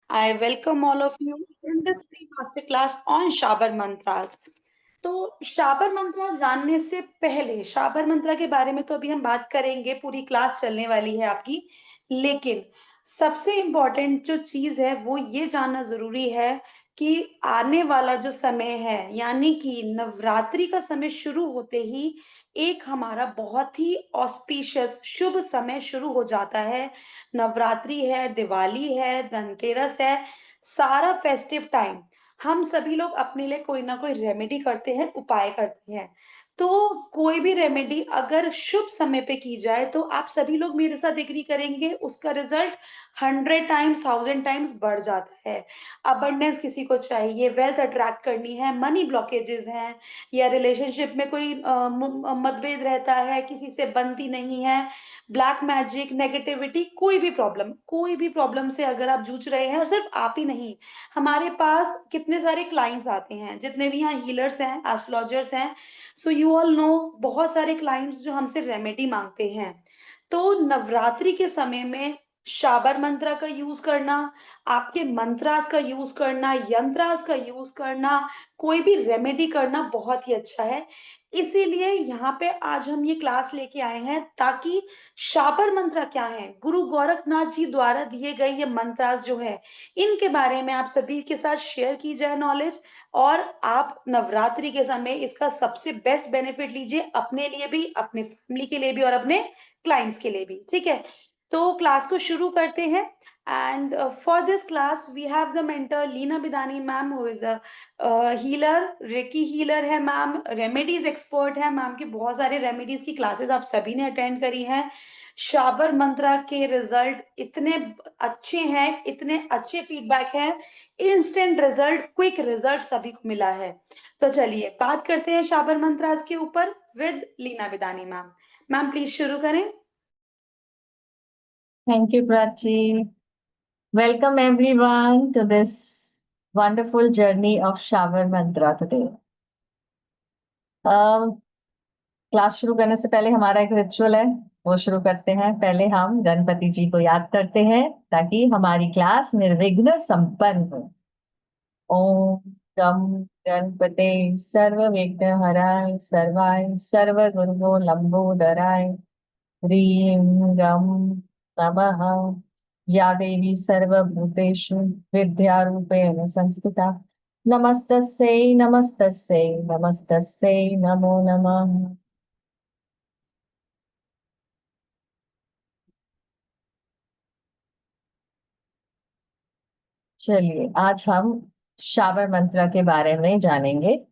I welcome all of you in this free masterclass on Chabahar mantras. तो शाबर मंत्रा जानने से पहले शाबर मंत्रा के बारे में तो अभी हम बात करेंगे, पूरी क्लास चलने वाली है आपकी। लेकिन सबसे इम्पोर्टेंट जो चीज है वो ये जानना जरूरी है कि आने वाला जो समय है, यानी कि नवरात्रि का समय शुरू होते ही एक हमारा बहुत ही ऑस्पिशियस शुभ समय शुरू हो जाता है। नवरात्रि है, दिवाली है, धनतेरस है, सारा फेस्टिव टाइम हम सभी लोग अपने लिए कोई ना कोई रेमेडी करते हैं, उपाय करते हैं। तो कोई भी रेमेडी अगर शुभ समय पे की जाए तो आप सभी लोग मेरे साथ एग्री करेंगे, उसका रिजल्ट 100 टाइम्स 1000 टाइम्स बढ़ जाता है। अबंडेंस किसी को चाहिए, वेल्थ अट्रैक्ट करनी है, मनी ब्लॉकेजेस हैं, या रिलेशनशिप में कोई मतभेद रहता है, किसी से बनती नहीं है, ब्लैक मैजिक, नेगेटिविटी, कोई भी प्रॉब्लम से अगर आप जूझ रहे हैं, और सिर्फ आप ही नहीं, हमारे पास कितने सारे क्लाइंट्स आते हैं, जितने भी यहाँ हीलर्स हैं, एस्ट्रोलॉजर्स हैं, सो यू ऑल नो, बहुत सारे क्लाइंट्स जो हमसे रेमेडी मांगते हैं। तो नवरात्रि के समय में शाबर मंत्रा का यूज करना, आपके मंत्रास का यूज करना, यंत्रास का यूज करना, कोई भी रेमेडी करना बहुत ही अच्छा है। इसीलिए यहाँ पे आज हम ये क्लास लेके आए हैं, ताकि शाबर मंत्र क्या है, गुरु गोरखनाथ जी द्वारा दिए गए ये मंत्रास जो है, इनके बारे में आप सभी के साथ शेयर की जाए नॉलेज। और आप नवरात्रि के समय इसका सबसे बेस्ट बेनिफिट लीजिए, अपने लिए भी, अपने फैमिली के लिए भी, और अपने क्लाइंट्स के लिए भी। ठीक है, तो क्लास को शुरू करते हैं। And for this class we have the mentor Leena Bidani ma'am, who is a healer, reiki healer है मैम, रेमेडीज एक्सपर्ट है मैम की, बहुत सारे रेमेडीज की क्लासेस आप सभी ने अटेंड करी हैं। शाबर मंत्रा के रिजल्ट इतने अच्छे हैं, इतने अच्छे फीडबैक हैं, इंस्टेंट रिजल्ट, क्विक रिजल्ट सभी को मिला है। तो चलिए बात करते हैं शाबर मंत्रास के ऊपर with Leena Bidani ma'am. Ma'am please शुरू करें। Thank you, Prachi. Welcome everyone to this wonderful journey of Shower Mantra today. Class शुरू करने से पहले हमारा एक रिचुअल है, वो शुरू करते हैं। पहले हम गणपति जी को याद करते हैं ताकि हमारी क्लास निर्विघ्न संपन्न हो। ओम गम गणपते सर्व विघ्न हराय सर्वाय सर्व गुरुवो लंबोदराय ह्रीं गम नमः। या देवी सर्वभूतेषु विद्यारूपेण संस्थिता नमस्तस्यै नमस्तस्यै नमस्तस्यै नमो नमः। चलिए आज हम शाबर मंत्र के बारे में जानेंगे।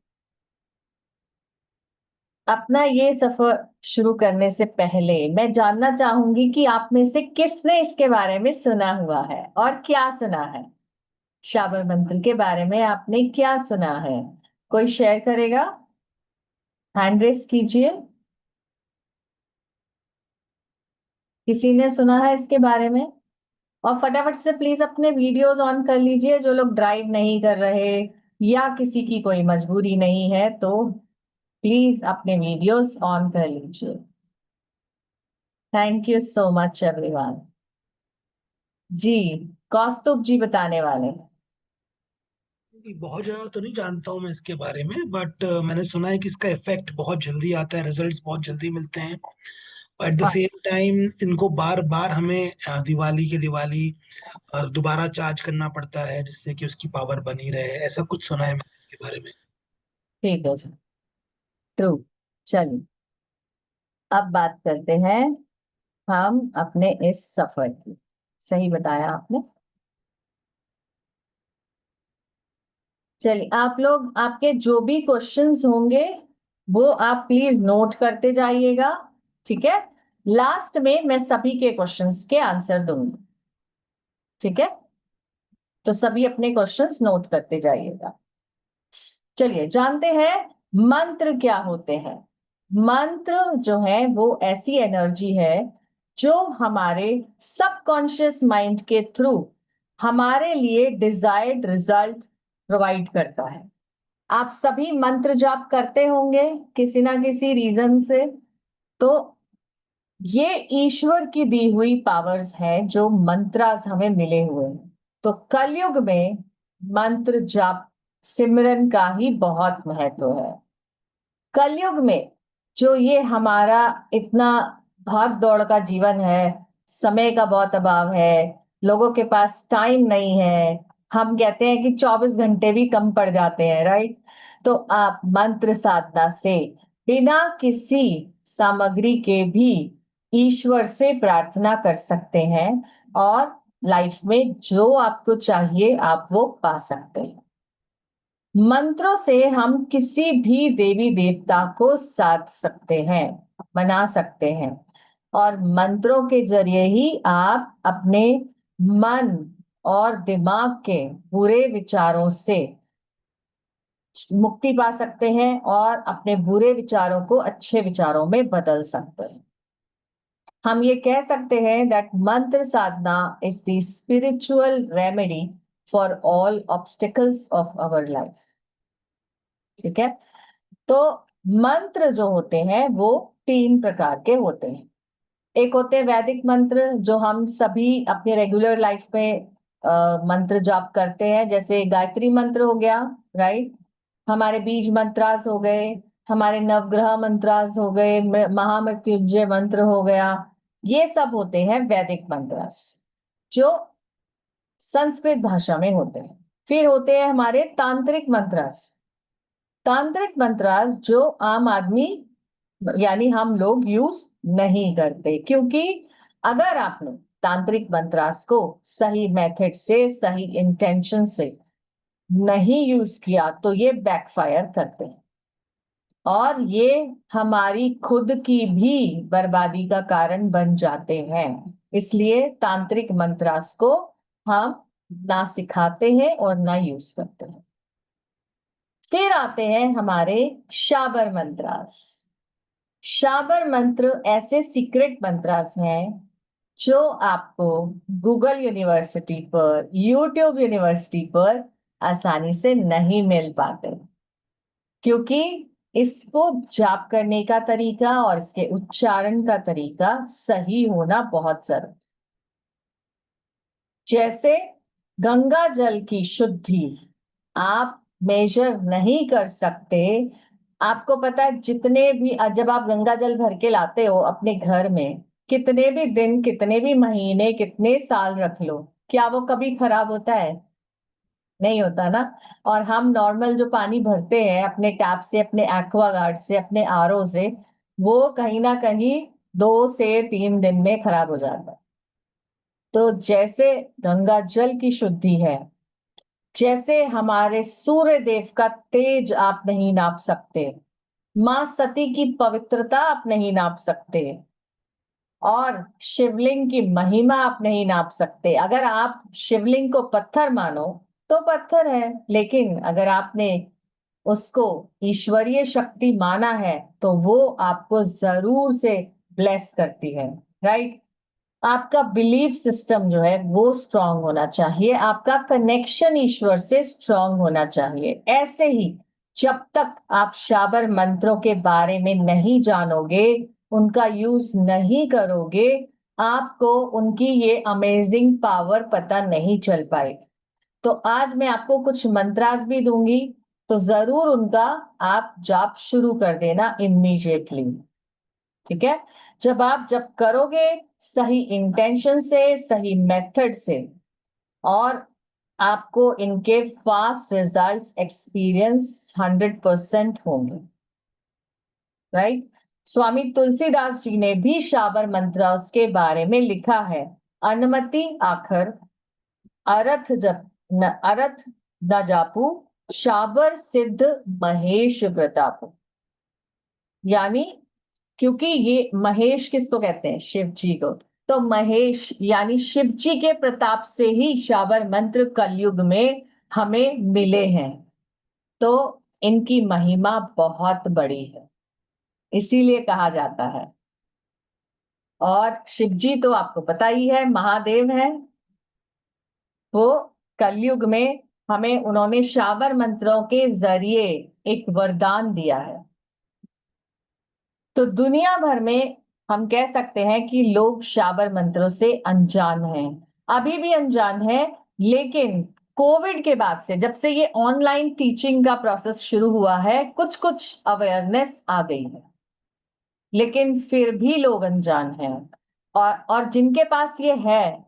अपना ये सफर शुरू करने से पहले मैं जानना चाहूंगी कि आप में से किसने इसके बारे में सुना हुआ है और क्या सुना है। शाबर मंत्र के बारे में आपने क्या सुना है, कोई शेयर करेगा? हैंड रेस कीजिए। किसी ने सुना है इसके बारे में? और फटाफट से प्लीज अपने वीडियोस ऑन कर लीजिए। जो लोग ड्राइव नहीं कर रहे या किसी की कोई मजबूरी नहीं है तो प्लीज अपने वीडियोस ऑन कर लीजिए। Thank you so much everyone. जी, कौस्तुभ जी बताने वाले हैं। बहुत ज्यादा तो नहीं जानता हूँ मैं इसके बारे में, बट मैंने सुना है कि इसका इफेक्ट बहुत जल्दी आता है, रिजल्ट्स बहुत जल्दी मिलते हैं। एट द हाँ, सेम टाइम इनको बार बार हमें दिवाली दोबारा चार्ज करना पड़ता है, जिससे कि उसकी पावर बनी रहे। ऐसा कुछ सुना है मैंने इसके बारे में। ठीक है जी, ट्रू। चलिए अब बात करते हैं हम अपने इस सफर की। सही बताया आपने। चलिए आप लोग, आपके जो भी क्वेश्चंस होंगे वो आप प्लीज नोट करते जाइएगा। ठीक है, लास्ट में मैं सभी के क्वेश्चंस के आंसर दूंगी। ठीक है, तो सभी अपने क्वेश्चंस नोट करते जाइएगा। चलिए जानते हैं मंत्र क्या होते हैं। मंत्र जो है वो ऐसी एनर्जी है जो हमारे सबकॉन्शियस माइंड के थ्रू हमारे लिए डिजायर्ड रिजल्ट प्रोवाइड करता है। आप सभी मंत्र जाप करते होंगे किसी ना किसी रीजन से। तो ये ईश्वर की दी हुई पावर्स है जो मंत्रास हमें मिले हुए हैं। तो कलयुग में मंत्र जाप सिमरन का ही बहुत महत्व है। कलयुग में जो ये हमारा इतना भाग दौड़ का जीवन है, समय का बहुत अभाव है, लोगों के पास टाइम नहीं है, हम कहते हैं कि 24 घंटे भी कम पड़ जाते हैं, राइट? तो आप मंत्र साधना से बिना किसी सामग्री के भी ईश्वर से प्रार्थना कर सकते हैं और लाइफ में जो आपको चाहिए आप वो पा सकते हैं। मंत्रों से हम किसी भी देवी देवता को साध सकते हैं, मना सकते हैं, और मंत्रों के जरिए ही आप अपने मन और दिमाग के बुरे विचारों से मुक्ति पा सकते हैं और अपने बुरे विचारों को अच्छे विचारों में बदल सकते हैं। हम ये कह सकते हैं that mantra sadhana is the spiritual remedy for all obstacles of our life. ठीक है? तो मंत्र जो होते हैं वो 3 प्रकार के होते हैं। एक होते हैं वैदिक मंत्र, जो हम सभी अपने रेगुलर लाइफ में मंत्र जाप करते हैं, जैसे गायत्री मंत्र हो गया, राइट? हमारे बीज मंत्रास हो गए, हमारे नवग्रह मंत्रास हो गए, महामृत्युंजय मंत्र हो गया। ये सब होते हैं वैदिक मंत्रास, जो संस्कृत भाषा में होते हैं। फिर होते हैं हमारे तांत्रिक मंत्रास। तांत्रिक मंत्रास जो आम आदमी यानी हम लोग यूज नहीं करते, क्योंकि अगर आपने तांत्रिक मंत्रास को सही मेथड से, सही इंटेंशन से नहीं यूज किया तो ये बैकफायर करते हैं और ये हमारी खुद की भी बर्बादी का कारण बन जाते हैं। इसलिए तांत्रिक मंत्रास को हम ना सिखाते हैं और ना यूज करते हैं। फिर आते हैं हमारे शाबर मंत्रास। शाबर मंत्र ऐसे सीक्रेट मंत्रास हैं जो आपको गूगल यूनिवर्सिटी पर, यूट्यूब यूनिवर्सिटी पर आसानी से नहीं मिल पाते, क्योंकि इसको जाप करने का तरीका और इसके उच्चारण का तरीका सही होना बहुत जरूरी। जैसे गंगा जल की शुद्धि आप मेजर नहीं कर सकते। आपको पता है, जितने भी जब आप गंगा जल भर के लाते हो अपने घर में, कितने भी दिन, कितने भी महीने, कितने साल रख लो, क्या वो कभी खराब होता है? नहीं होता ना। और हम नॉर्मल जो पानी भरते हैं अपने टैप से, अपने एक्वागार्ड से, अपने आरओ से, वो कहीं ना कहीं 2 से 3 दिन में खराब हो जाता है। तो जैसे गंगा जल की शुद्धि है, जैसे हमारे सूर्य देव का तेज आप नहीं नाप सकते, मां सती की पवित्रता आप नहीं नाप सकते, और शिवलिंग की महिमा आप नहीं नाप सकते। अगर आप शिवलिंग को पत्थर मानो तो पत्थर है, लेकिन अगर आपने उसको ईश्वरीय शक्ति माना है तो वो आपको जरूर से ब्लेस करती है, राइट? आपका बिलीफ सिस्टम जो है वो स्ट्रांग होना चाहिए, आपका कनेक्शन ईश्वर से स्ट्रांग होना चाहिए। ऐसे ही जब तक आप शाबर मंत्रों के बारे में नहीं जानोगे, उनका यूज नहीं करोगे, आपको उनकी ये अमेजिंग पावर पता नहीं चल पाएगी। तो आज मैं आपको कुछ मंत्रास भी दूंगी, तो जरूर उनका आप जाप शुरू कर देना इमीडिएटली। ठीक है? जब करोगे सही इंटेंशन से, सही मेथड से, और आपको इनके फास्ट रिजल्ट्स एक्सपीरियंस 100% होंगे, राइट? स्वामी तुलसीदास जी ने भी शाबर मंत्रास के बारे में लिखा है, अनुमति आखर अरथ न जापू, शाबर सिद्ध महेश प्रतापू। यानी, क्योंकि ये महेश किसको कहते हैं? शिव जी को। तो महेश यानी शिव जी के प्रताप से ही शाबर मंत्र कलयुग में हमें मिले हैं। तो इनकी महिमा बहुत बड़ी है, इसीलिए कहा जाता है। और शिव जी तो आपको पता ही है, महादेव है। वो कलयुग में हमें उन्होंने शाबर मंत्रों के जरिए एक वरदान दिया है। तो दुनिया भर में हम कह सकते हैं कि लोग शाबर मंत्रों से अनजान हैं, अभी भी अनजान हैं, लेकिन कोविड के बाद से, जब से ये ऑनलाइन टीचिंग का प्रोसेस शुरू हुआ है, कुछ कुछ अवेयरनेस आ गई है, लेकिन फिर भी लोग अनजान हैं। और जिनके पास ये है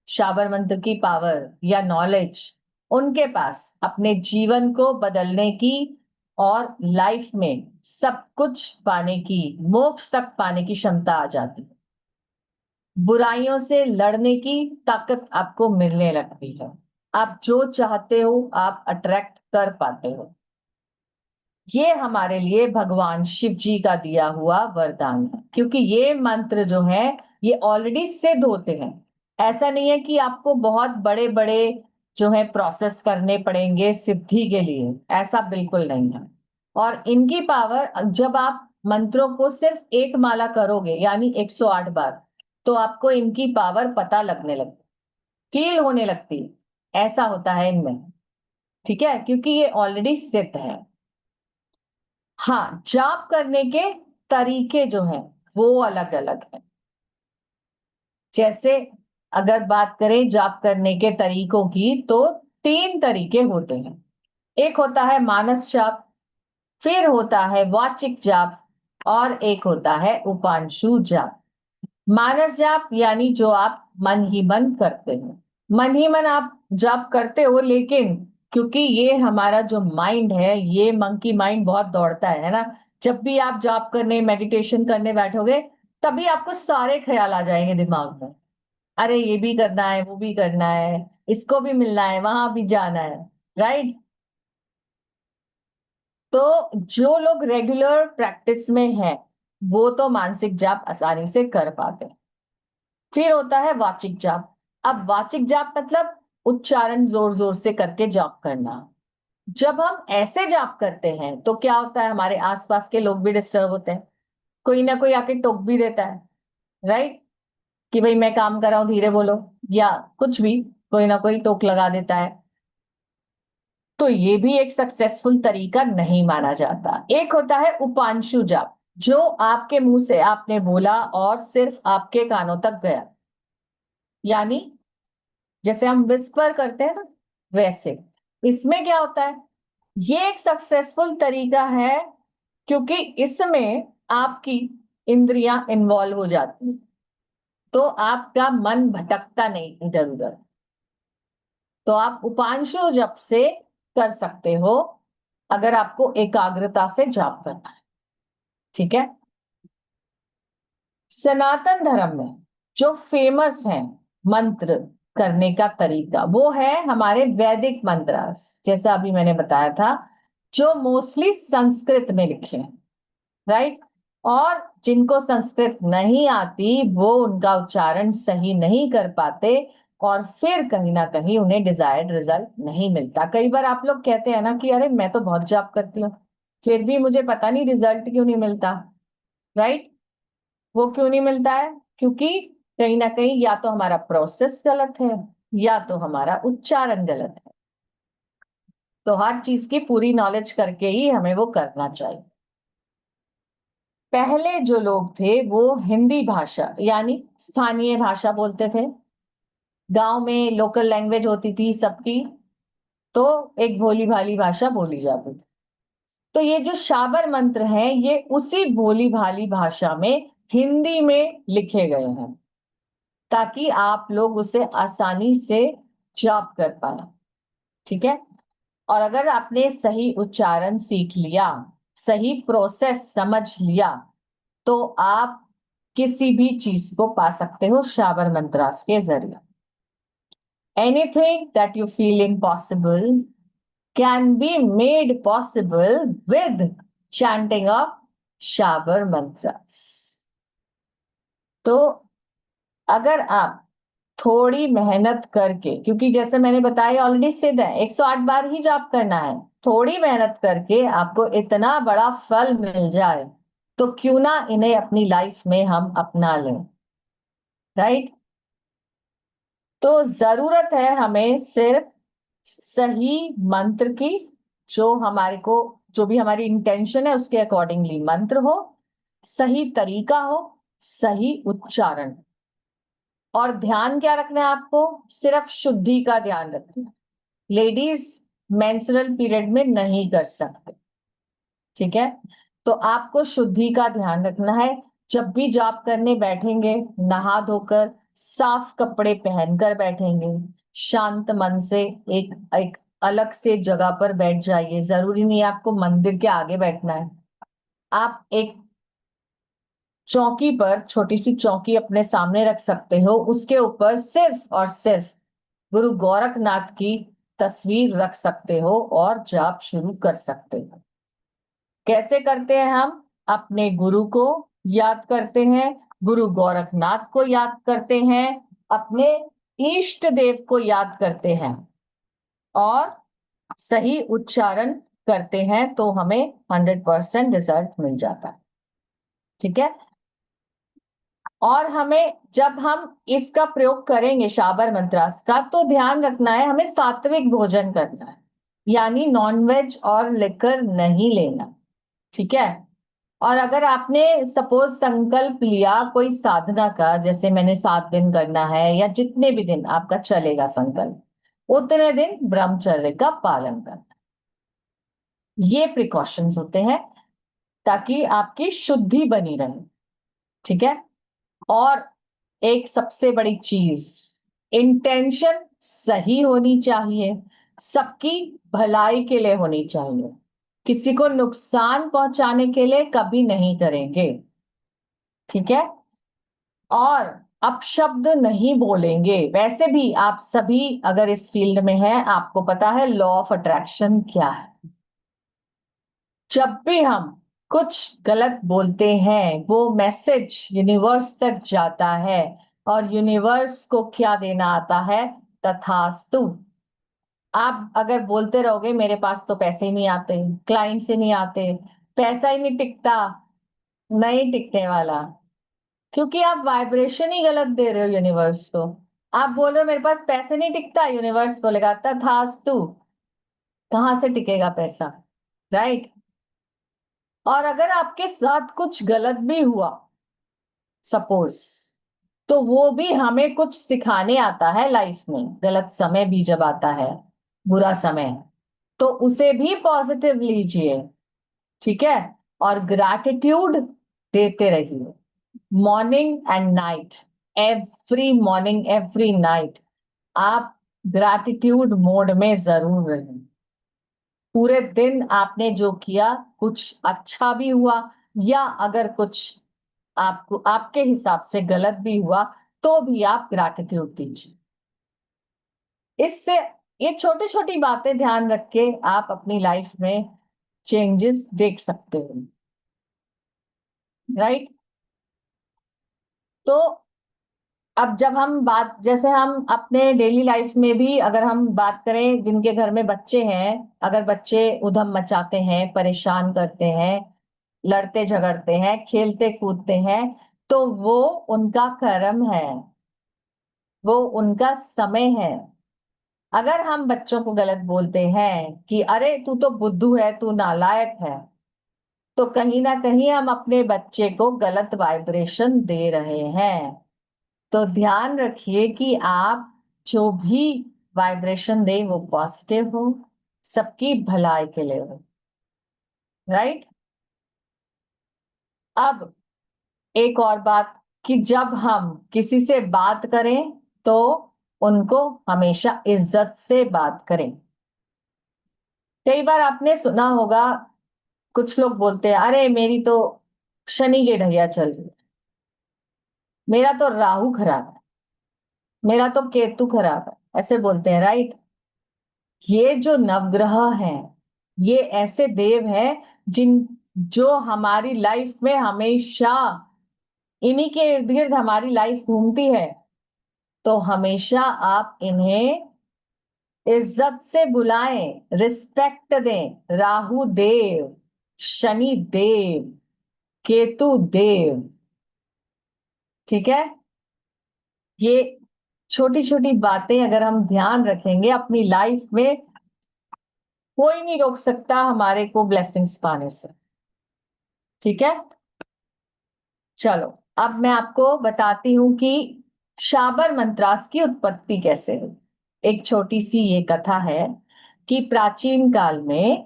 शाबर मंत्र की पावर या नॉलेज, उनके पास अपने जीवन को बदलने की और लाइफ में सब कुछ पाने की, मोक्ष तक पाने की क्षमता आ जाती है। बुराइयों से लड़ने की ताकत आपको मिलने लगती है। आप जो चाहते हो आप अट्रैक्ट कर पाते हो। ये हमारे लिए भगवान शिव जी का दिया हुआ वरदान है, क्योंकि ये मंत्र जो है ये ऑलरेडी सिद्ध होते हैं। ऐसा नहीं है कि आपको बहुत बड़े बड़े जो है प्रोसेस करने पड़ेंगे सिद्धि के लिए, ऐसा बिल्कुल नहीं है। और इनकी पावर, जब आप मंत्रों को सिर्फ एक माला करोगे यानी 108 बार, तो आपको इनकी पावर पता लगने लगती, फील होने लगती है। ऐसा होता है इनमें, ठीक है, क्योंकि ये ऑलरेडी सिद्ध है। हाँ, जाप करने के तरीके जो हैं वो अलग अलग हैं। जैसे अगर बात करें जाप करने के तरीकों की, तो 3 तरीके होते हैं। एक होता है मानस जाप, फिर होता है वाचिक जाप, और एक होता है उपांशु जाप। मानस जाप यानी जो आप मन ही मन करते हो, मन ही मन आप जाप करते हो, लेकिन क्योंकि ये हमारा जो माइंड है, ये मंकी माइंड बहुत दौड़ता है ना। जब भी आप जाप करने, मेडिटेशन करने बैठोगे, तभी आपको सारे ख्याल आ जाएंगे दिमाग में। अरे ये भी करना है, वो भी करना है, इसको भी मिलना है, वहां भी जाना है, राइट। तो जो लोग रेगुलर प्रैक्टिस में हैं, वो तो मानसिक जाप आसानी से कर पाते हैं। फिर होता है वाचिक जाप। अब वाचिक जाप मतलब उच्चारण जोर जोर से करके जाप करना। जब हम ऐसे जाप करते हैं तो क्या होता है, हमारे आसपास के लोग भी डिस्टर्ब होते हैं, कोई ना कोई आके टोक भी देता है, राइट, कि भाई मैं काम कर रहा हूं धीरे बोलो, या कुछ भी, कोई ना कोई टोक लगा देता है। तो ये भी एक सक्सेसफुल तरीका नहीं माना जाता। एक होता है उपांशु जाप, जो आपके मुंह से आपने बोला और सिर्फ आपके कानों तक गया, यानी जैसे हम विस्पर करते हैं ना, वैसे। इसमें क्या होता है, ये एक सक्सेसफुल तरीका है, क्योंकि इसमें आपकी इंद्रियां इन्वॉल्व हो जाती हैं, तो आपका मन भटकता नहीं इधर उधर। तो आप उपांशु जप से कर सकते हो, अगर आपको एकाग्रता से जाप करना है, ठीक है। सनातन धर्म में जो फेमस है मंत्र करने का तरीका, वो है हमारे वैदिक मंत्र, जैसा अभी मैंने बताया था, जो मोस्टली संस्कृत में लिखे हैं, राइट। और जिनको संस्कृत नहीं आती, वो उनका उच्चारण सही नहीं कर पाते, और फिर कहीं ना कहीं उन्हें डिजायर्ड रिजल्ट नहीं मिलता। कई बार आप लोग कहते हैं ना कि अरे मैं तो बहुत जाप करती हूँ, फिर भी मुझे पता नहीं रिजल्ट क्यों नहीं मिलता, राइट। वो क्यों नहीं मिलता है, क्योंकि कहीं ना कहीं या तो हमारा प्रोसेस गलत है, या तो हमारा उच्चारण गलत है। तो हर चीज की पूरी नॉलेज करके ही हमें वो करना चाहिए। पहले जो लोग थे वो हिंदी भाषा यानी स्थानीय भाषा बोलते थे। गांव में लोकल लैंग्वेज होती थी सबकी, तो एक भोली भाली भाषा बोली जाती थी। तो ये जो शाबर मंत्र हैं, ये उसी भोली भाली भाषा में हिंदी में लिखे गए हैं, ताकि आप लोग उसे आसानी से जाप कर पाए, ठीक है। और अगर आपने सही उच्चारण सीख लिया, सही प्रोसेस समझ लिया, तो आप किसी भी चीज को पा सकते हो शाबर मंत्रास के जरिए। Anything that you feel impossible can be made possible with chanting of Shabar mantras. तो अगर आप थोड़ी मेहनत करके, क्योंकि जैसे मैंने बताया ऑलरेडी सिद्ध है, 108 बार ही जाप करना है, थोड़ी मेहनत करके आपको इतना बड़ा फल मिल जाए, तो क्यों ना इन्हें अपनी लाइफ में हम अपना लें, राइट। तो जरूरत है हमें सिर्फ सही मंत्र की, जो हमारे को, जो भी हमारी इंटेंशन है उसके अकॉर्डिंगली मंत्र हो, सही तरीका हो, सही उच्चारण, और ध्यान क्या रखना है आपको? सिर्फ शुद्धि का ध्यान रखना है। लेडीज मेंस्ट्रुअल पीरियड में नहीं कर सकते, ठीक है? तो आपको शुद्धि का ध्यान रखना है। जब भी जाप करने बैठेंगे, नहा धोकर साफ कपड़े पहनकर बैठेंगे, शांत मन से एक एक अलग से जगह पर बैठ जाइए। जरूरी नहीं है आपको मंदिर के आगे बैठना है। आप एक चौकी पर, छोटी सी चौकी अपने सामने रख सकते हो, उसके ऊपर सिर्फ और सिर्फ गुरु गोरखनाथ की तस्वीर रख सकते हो और जाप शुरू कर सकते हो। कैसे करते हैं हम? अपने गुरु को याद करते हैं, गुरु गोरखनाथ को याद करते हैं, अपने इष्ट देव को याद करते हैं और सही उच्चारण करते हैं, तो हमें 100% रिजल्ट मिल जाता है, ठीक है? और हमें, जब हम इसका प्रयोग करेंगे शाबर मंत्रास का, तो ध्यान रखना है हमें सात्विक भोजन करना है, यानी नॉनवेज और लिकर नहीं लेना, ठीक है? और अगर आपने सपोज संकल्प लिया कोई साधना का, जैसे मैंने 7 दिन करना है या जितने भी दिन आपका चलेगा संकल्प, उतने दिन ब्रह्मचर्य का पालन करना। ये प्रिकॉशंस होते हैं ताकि आपकी शुद्धि बनी रहे, ठीक है? और एक सबसे बड़ी चीज, इंटेंशन सही होनी चाहिए, सबकी भलाई के लिए होनी चाहिए, किसी को नुकसान पहुंचाने के लिए कभी नहीं करेंगे, ठीक है? और अपशब्द नहीं बोलेंगे। वैसे भी आप सभी अगर इस फील्ड में हैं, आपको पता है लॉ ऑफ अट्रैक्शन क्या है। जब भी हम कुछ गलत बोलते हैं, वो मैसेज यूनिवर्स तक जाता है और यूनिवर्स को क्या देना आता है? तथास्तु। आप अगर बोलते रहोगे मेरे पास तो पैसे ही नहीं आते, क्लाइंट से नहीं आते, पैसा ही नहीं टिकता, नहीं टिकने वाला, क्योंकि आप वाइब्रेशन ही गलत दे रहे हो यूनिवर्स को। आप बोल रहे हो मेरे पास पैसे नहीं टिकता, यूनिवर्स बोलेगा तथास्तु। कहां से टिकेगा पैसा, राइट? और अगर आपके साथ कुछ गलत भी हुआ सपोज, तो वो भी हमें कुछ सिखाने आता है लाइफ में। गलत समय भी जब आता है, बुरा समय, तो उसे भी पॉजिटिव लीजिए, ठीक है? और ग्रैटिट्यूड देते रहिए, morning and night, every morning every night आप ग्रैटिट्यूड मोड में जरूर रहें। पूरे दिन आपने जो किया, कुछ अच्छा भी हुआ या अगर कुछ आपको आपके हिसाब से गलत भी हुआ, तो भी आप ग्रैटिट्यूड दीजिए। इससे, ये छोटी छोटी बातें ध्यान रख के आप अपनी लाइफ में चेंजेस देख सकते हो, राइट? तो अब जब हम बात, जैसे हम अपने डेली लाइफ में भी अगर हम बात करें, जिनके घर में बच्चे हैं, अगर बच्चे उधम मचाते हैं, परेशान करते हैं, लड़ते झगड़ते हैं, खेलते कूदते हैं, तो वो उनका कर्म है, वो उनका समय है। अगर हम बच्चों को गलत बोलते हैं कि अरे तू तो बुद्धू है, तू नालायक है, तो कहीं ना कहीं हम अपने बच्चे को गलत वाइब्रेशन दे रहे हैं। तो ध्यान रखिए कि आप जो भी वाइब्रेशन दें वो पॉजिटिव हो, सबकी भलाई के लिए हो, राइट? अब एक और बात, कि जब हम किसी से बात करें तो उनको हमेशा इज्जत से बात करें। कई बार आपने सुना होगा, कुछ लोग बोलते हैं अरे मेरी तो शनि की ढैया चल रही है, मेरा तो राहु खराब है, मेरा तो केतु खराब है, ऐसे बोलते हैं, राइट? ये जो नवग्रह हैं, ये ऐसे देव हैं जिन जो हमारी लाइफ में हमेशा, इन्हीं के इर्द गिर्द हमारी लाइफ घूमती है। तो हमेशा आप इन्हें इज्जत से बुलाएं, रिस्पेक्ट दें। राहु देव, शनि देव, केतु देव, ठीक है? ये छोटी छोटी बातें अगर हम ध्यान रखेंगे अपनी लाइफ में, कोई नहीं रोक सकता हमारे को ब्लेसिंग्स पाने से, ठीक है? चलो अब मैं आपको बताती हूं कि शाबर मंत्रास की उत्पत्ति कैसे हुई? एक छोटी सी ये कथा है कि प्राचीन काल में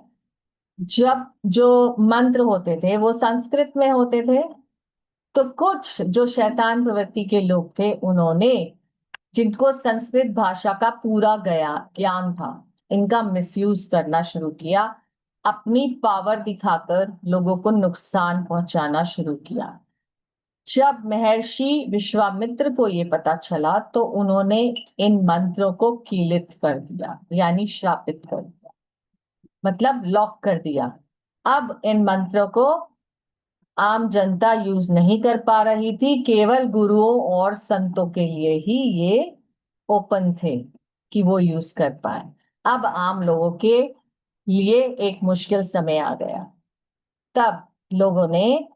जब जो मंत्र होते थे वो संस्कृत में होते थे, तो कुछ जो शैतान प्रवृत्ति के लोग थे उन्होंने, जिनको संस्कृत भाषा का पूरा गया ज्ञान था, इनका मिसयूज करना शुरू किया, अपनी पावर दिखाकर लोगों को नुकसान पहुंचाना शुरू किया। जब महर्षि विश्वामित्र को ये पता चला तो उन्होंने इन मंत्रों को कीलित कर दिया, यानी श्रापित कर दिया, मतलब लॉक कर दिया। अब इन मंत्रों को आम जनता यूज नहीं कर पा रही थी, केवल गुरुओं और संतों के लिए ही ये ओपन थे कि वो यूज कर पाए। अब आम लोगों के लिए एक मुश्किल समय आ गया। तब लोगों ने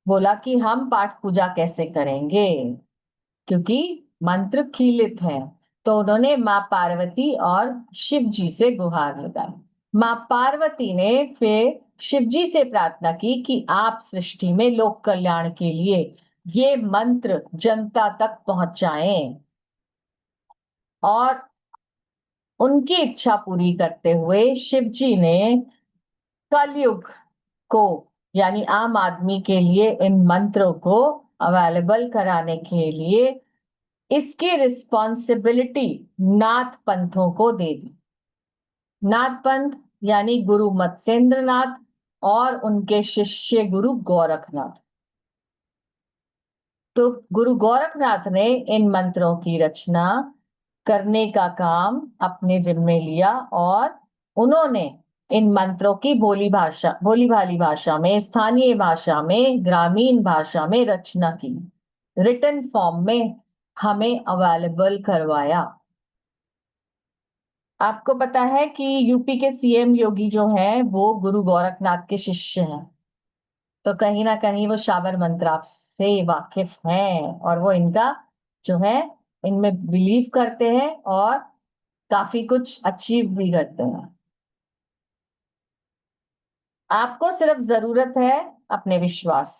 बोला कि हम पाठ पूजा कैसे करेंगे, क्योंकि मंत्र कीलित हैं। तो उन्होंने माँ पार्वती और शिव जी से गुहार लगाई। माँ पार्वती ने फिर शिव जी से प्रार्थना की कि आप सृष्टि में लोक कल्याण के लिए ये मंत्र जनता तक पहुंचाएं, और उनकी इच्छा पूरी करते हुए शिव जी ने कलयुग को, यानी आम आदमी के लिए, इन मंत्रों को अवेलेबल कराने के लिए इसकी रिस्पॉन्सिबिलिटी नाथ पंथों को दे दी। नाथ पंथ यानी गुरु मत्स्येंद्र नाथ और उनके शिष्य गुरु गोरखनाथ। तो गुरु गोरखनाथ ने इन मंत्रों की रचना करने का काम अपने जिम्मे लिया, और उन्होंने इन मंत्रों की भोली भाली भाषा में, स्थानीय भाषा में, ग्रामीण भाषा में रचना की, रिटन फॉर्म में हमें अवेलेबल करवाया। आपको पता है कि यूपी के सीएम योगी जो हैं वो गुरु गोरखनाथ के शिष्य हैं, तो कहीं ना कहीं वो शाबर मंत्र से वाकिफ हैं, और वो इनका जो है, इनमें बिलीव करते हैं और काफी कुछ अचीव भी करते हैं। आपको सिर्फ जरूरत है अपने विश्वास,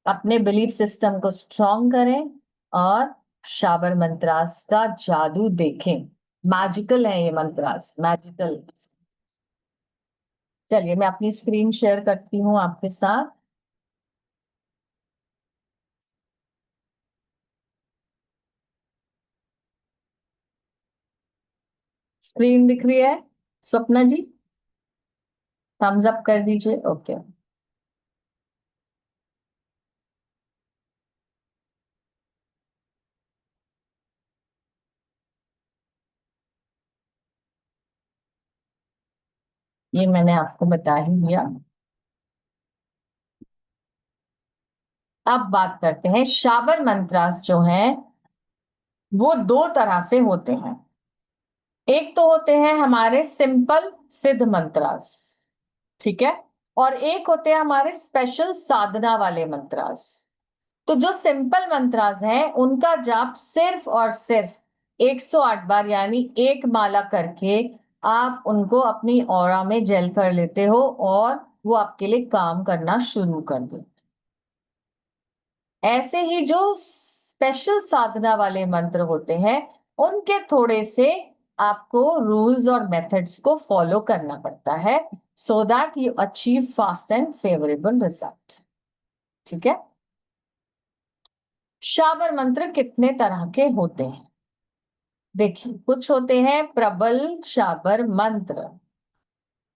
अपने बिलीफ सिस्टम को स्ट्रॉन्ग करें और शाबर मंत्रास का जादू देखें। मैजिकल है ये मंत्रास, मैजिकल। चलिए मैं अपनी स्क्रीन शेयर करती हूँ आपके साथ। स्क्रीन दिख रही है स्वप्ना जी? थम्स अप कर दीजिए। ओके। ये मैंने आपको बता ही दिया। अब बात करते हैं, शाबर मंत्रास जो हैं वो दो तरह से होते हैं। एक तो होते हैं हमारे सिंपल सिद्ध मंत्रास, ठीक है, और एक होते हैं हमारे स्पेशल साधना वाले मंत्रास। तो जो सिंपल मंत्रास हैं उनका जाप सिर्फ और सिर्फ 108 बार, यानी एक माला करके आप उनको अपनी ऑरा में जेल कर लेते हो और वो आपके लिए काम करना शुरू कर देते। ऐसे ही जो स्पेशल साधना वाले मंत्र होते हैं उनके थोड़े से आपको रूल्स और मेथड्स को फॉलो करना पड़ता है, so that you achieve fast and favourable result. ठीक है। शाबर मंत्र कितने तरह के होते हैं? देखिए, कुछ होते हैं प्रबल शाबर मंत्र।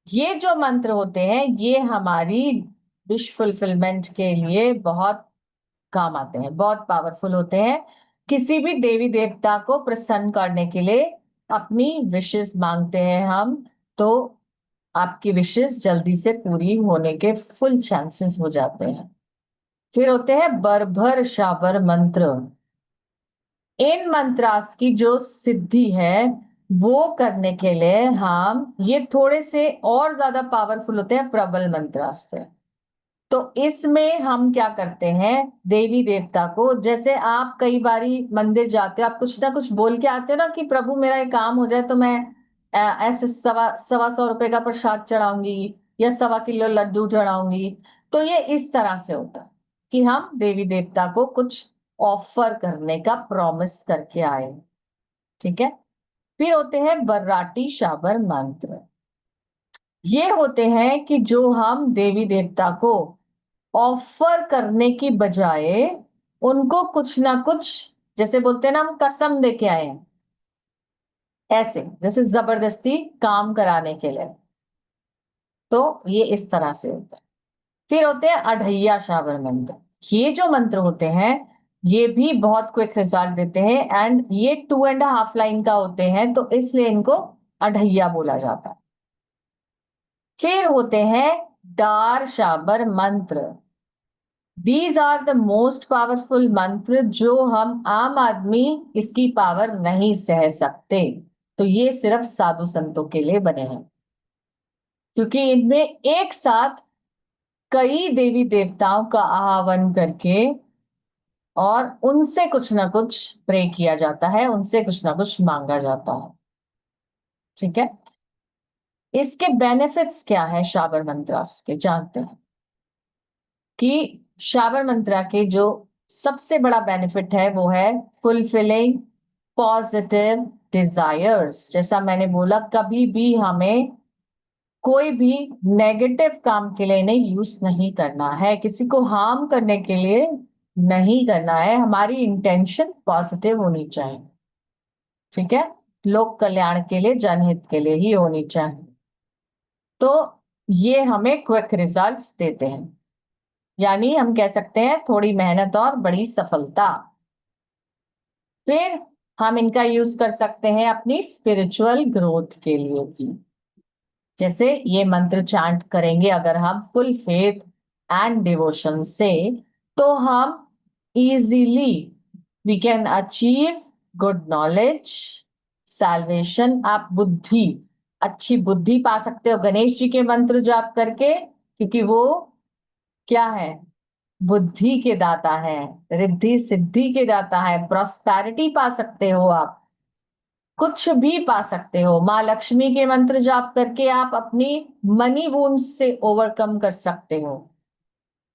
ये जो मंत्र होते हैं ये हमारी विश फुलफिलमेंट के लिए बहुत काम आते हैं, बहुत पावरफुल होते हैं। किसी भी देवी देवता को प्रसन्न करने के लिए अपनी विशेस मांगते हैं हम, तो आपकी विशेस जल्दी से पूरी होने के फुल चांसेस हो जाते हैं। फिर होते हैं बरभर शाबर मंत्र। इन मंत्रास की जो सिद्धि है वो करने के लिए हम ये थोड़े से और ज्यादा पावरफुल होते हैं प्रबल मंत्रास से। तो इसमें हम क्या करते हैं, देवी देवता को, जैसे आप कई बारी मंदिर जाते हो, आप कुछ ना कुछ बोल के आते हो ना कि प्रभु मेरा ये काम हो जाए तो मैं ऐसे सवा सवा सौ रुपए का प्रसाद चढ़ाऊंगी या 1.25 किलो लड्डू चढ़ाऊंगी। तो ये इस तरह से होता है कि हम देवी देवता को कुछ ऑफर करने का प्रॉमिस करके आए। ठीक है। फिर होते हैं बर्राटी शाबर मंत्र। ये होते हैं कि जो हम देवी देवता को ऑफर करने की बजाय उनको कुछ ना कुछ, जैसे बोलते हैं ना, हम कसम दे के आए हैं, ऐसे जैसे जबरदस्ती काम कराने के लिए। तो ये इस तरह से होता है। फिर होते हैं अढ़ैया शाबर मंत्र। ये जो मंत्र होते हैं ये भी बहुत क्विक रिजल्ट देते हैं, एंड ये 2.5 लाइन का होते हैं, तो इसलिए इनको अढ़ैया बोला जाता है। फिर होते हैं डार शाबर मंत्र। These are the most powerful mantra, जो हम आम आदमी इसकी पावर नहीं सह सकते। तो ये सिर्फ साधु संतों के लिए बने हैं, क्योंकि इनमें एक साथ कई देवी देवताओं का आह्वान करके और उनसे कुछ ना कुछ प्रे किया जाता है, उनसे कुछ ना कुछ मांगा जाता है। ठीक है। इसके बेनिफिट्स क्या है शाबर मंत्रास के, जानते हैं कि शाबर मंत्रा के जो सबसे बड़ा बेनिफिट है वो है फुलफिलिंग पॉजिटिव डिजायर्स। जैसा मैंने बोला, कभी भी हमें कोई भी नेगेटिव काम के लिए नहीं यूज नहीं करना है, किसी को हार्म करने के लिए नहीं करना है, हमारी इंटेंशन पॉजिटिव होनी चाहिए। ठीक है। लोक कल्याण के लिए, जनहित के लिए ही होनी चाहिए। तो ये हमें क्विक रिजल्ट्स देते हैं, यानी हम कह सकते हैं थोड़ी मेहनत और बड़ी सफलता। फिर हम इनका यूज कर सकते हैं अपनी स्पिरिचुअल ग्रोथ के लिए भी। जैसे ये मंत्र चांट करेंगे अगर हम फुल फेथ एंड डिवोशन से, तो हम easily we can achieve good knowledge, salvation. आप बुद्धि, अच्छी बुद्धि पा सकते हो गणेश जी के मंत्र जाप करके, क्योंकि वो क्या है, बुद्धि के दाता है, रिद्धि सिद्धि के दाता है। प्रॉस्पेरिटी पा सकते हो आप, कुछ भी पा सकते हो। माँ लक्ष्मी के मंत्र जाप करके आप अपनी मनी वुंड्स से ओवरकम कर सकते हो।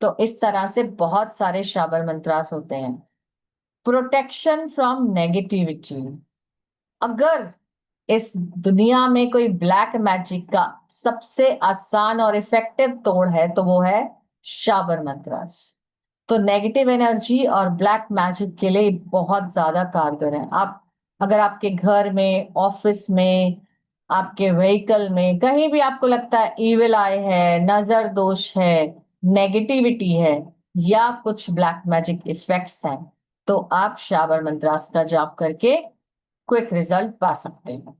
तो इस तरह से बहुत सारे शाबर मंत्रास होते हैं। Protection from negativity. अगर इस दुनिया में कोई ब्लैक मैजिक का सबसे आसान और इफेक्टिव तोड़ है तो वो है शाबर मंत्रास। तो नेगेटिव एनर्जी और ब्लैक मैजिक के लिए बहुत ज्यादा कारगर है। आप अगर आपके घर में, ऑफिस में, आपके व्हीकल में, कहीं भी आपको लगता है इविल आई है, नजर दोष है, नेगेटिविटी है, या कुछ ब्लैक मैजिक इफेक्ट्स हैं, तो आप शाबर मंत्रास का जाप करके क्विक रिजल्ट पा सकते हैं।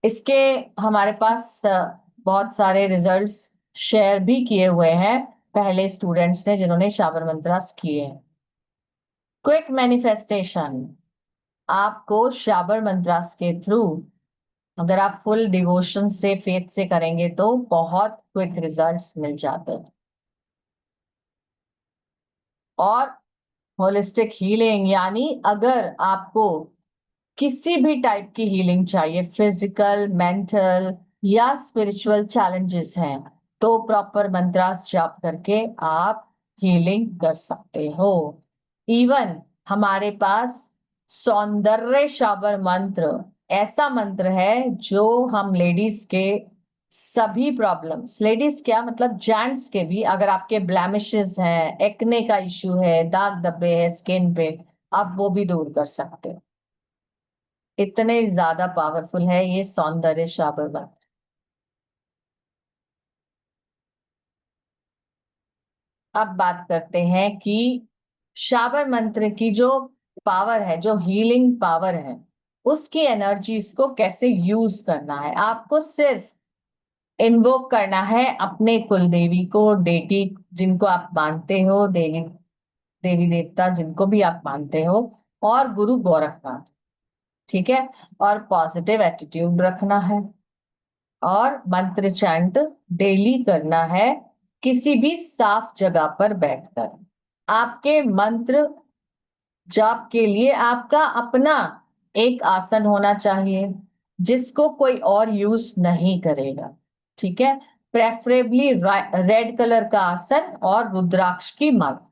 इसके हमारे पास बहुत सारे रिजल्ट्स शेयर भी किए हुए हैं पहले स्टूडेंट्स ने जिन्होंने शाबर मंत्रास किए हैं। Quick manifestation. आपको शाबर मंत्रास के थ्रू, अगर आप फुल डिवोशन से, फेथ से करेंगे तो बहुत क्विक रिजल्ट्स मिल जाते हैं। और होलिस्टिक हीलिंग, यानी अगर आपको किसी भी टाइप की हीलिंग चाहिए, फिजिकल, मेंटल या स्पिरिचुअल चैलेंजेस हैं, तो प्रॉपर मंत्रास जाप करके आप हीलिंग कर सकते हो। इवन हमारे पास सौंदर्य शाबर मंत्र ऐसा मंत्र है जो हम लेडीज के सभी प्रॉब्लम्स, लेडीज क्या मतलब जेंट्स के भी, अगर आपके ब्लैमिशेस हैं, एक्ने का इश्यू है, दाग धब्बे है स्किन पे, आप वो भी दूर कर सकते हो। इतने ज्यादा पावरफुल है ये सौंदर्य शाबर मंत्र। अब बात करते हैं कि शाबर मंत्र की जो पावर है, जो हीलिंग पावर है, उसकी एनर्जीज को कैसे यूज करना है। आपको सिर्फ इन्वोक करना है अपने कुल देवी को, डेटी जिनको आप मानते हो, देवी देवी देवता जिनको भी आप मानते हो, और गुरु गोरखनाथ। ठीक है। और पॉजिटिव एटीट्यूड रखना है, और मंत्र चैंट डेली करना है किसी भी साफ जगह पर बैठकर। आपके मंत्र जाप के लिए आपका अपना एक आसन होना चाहिए जिसको कोई और यूज नहीं करेगा। ठीक है। प्रेफरेबली रेड कलर का आसन और रुद्राक्ष की माला।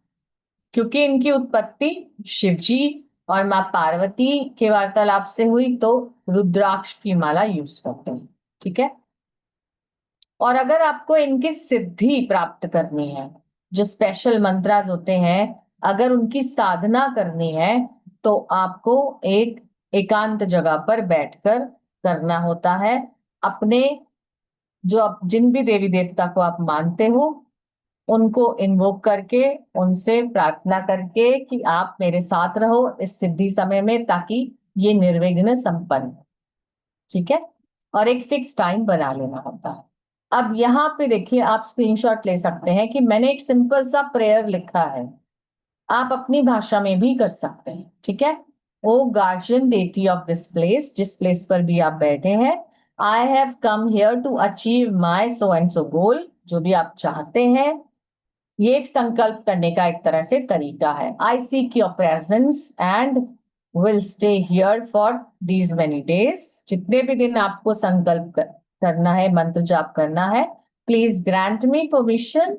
क्योंकि इनकी उत्पत्ति शिवजी और माँ पार्वती के वार्तालाप से हुई, तो रुद्राक्ष की माला यूज करते हैं। ठीक है। और अगर आपको इनकी सिद्धि प्राप्त करनी है, जो स्पेशल मंत्रास होते हैं, अगर उनकी साधना करनी है, तो आपको एक एकांत जगह पर बैठकर करना होता है। अपने जो आप जिन भी देवी देवता को आप मानते हो, उनको इन्वोक करके, उनसे प्रार्थना करके कि आप मेरे साथ रहो इस सिद्धि समय में, ताकि ये निर्विघ्न संपन्न हो। ठीक है। और एक फिक्स टाइम बना लेना होता है। अब यहाँ पे देखिए, आप स्क्रीनशॉट ले सकते हैं कि मैंने एक सिंपल सा प्रेयर लिखा है, आप अपनी भाषा में भी कर सकते हैं। ठीक है। O guardian deity of this place, जिस प्लेस पर भी आप बैठे हैं, I have come here to achieve my so and so goal, जो भी आप चाहते हैं। ये एक संकल्प करने का एक तरह से तरीका है। आई seek your presence and will stay here for these many days. जितने भी दिन आपको संकल्प करना है, मंत्र जाप करना है, please grant me permission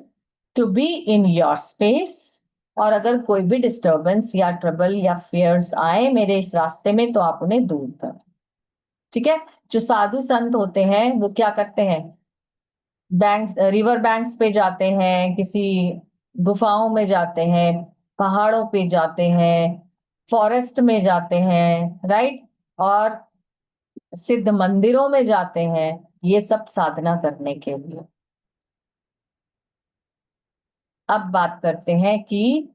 to be in your space. और अगर कोई भी डिस्टर्बेंस या ट्रबल या फियर्स आए मेरे इस रास्ते में, तो आप उन्हें दूर करें। ठीक है। जो साधु संत होते हैं वो क्या करते हैं, बैंक रिवर बैंक्स पे जाते हैं, किसी गुफाओं में जाते हैं, पहाड़ों पे जाते हैं, फॉरेस्ट में जाते हैं, राइट, और सिद्ध मंदिरों में जाते हैं, ये सब साधना करने के लिए। अब बात करते हैं कि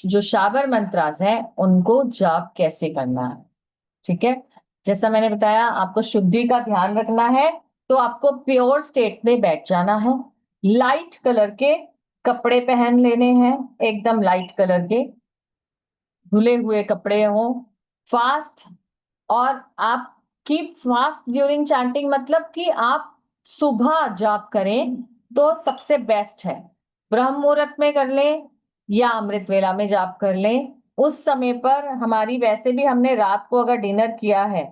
जो शाबर मंत्रास हैं उनको जाप कैसे करना है। ठीक है। जैसा मैंने बताया, आपको शुद्धि का ध्यान रखना है, तो आपको प्योर स्टेट में बैठ जाना है। लाइट कलर के कपड़े पहन लेने हैं, एकदम लाइट कलर के धुले हुए कपड़े हों। फास्ट, और आप कीप फास्ट ड्यूरिंग चैंटिंग, मतलब कि आप सुबह जाप करें तो सबसे बेस्ट है। ब्रह्म मुहूर्त में कर लें या अमृत वेला में जाप कर लें। उस समय पर हमारी, वैसे भी हमने रात को अगर डिनर किया है,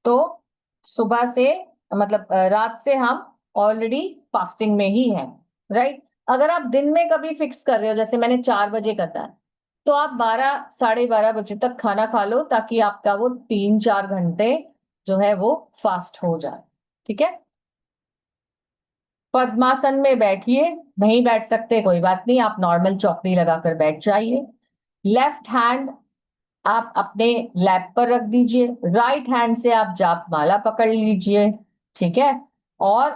तो सुबह से, मतलब रात से हम ऑलरेडी फास्टिंग में ही हैं, राइट। अगर आप दिन में कभी फिक्स कर रहे हो, जैसे मैंने 4 बजे करना है, तो आप 12 साढ़े 12 बजे तक खाना खा लो, ताकि आपका वो 3-4 घंटे जो है वो फास्ट हो जाए। ठीक है। पद्मासन में बैठिए, नहीं बैठ सकते कोई बात नहीं, आप नॉर्मल चौकड़ी लगाकर बैठ जाइए। लेफ्ट हैंड आप अपने लैप पर रख दीजिए, राइट हैंड से आप जाप माला पकड़ लीजिए। ठीक है। और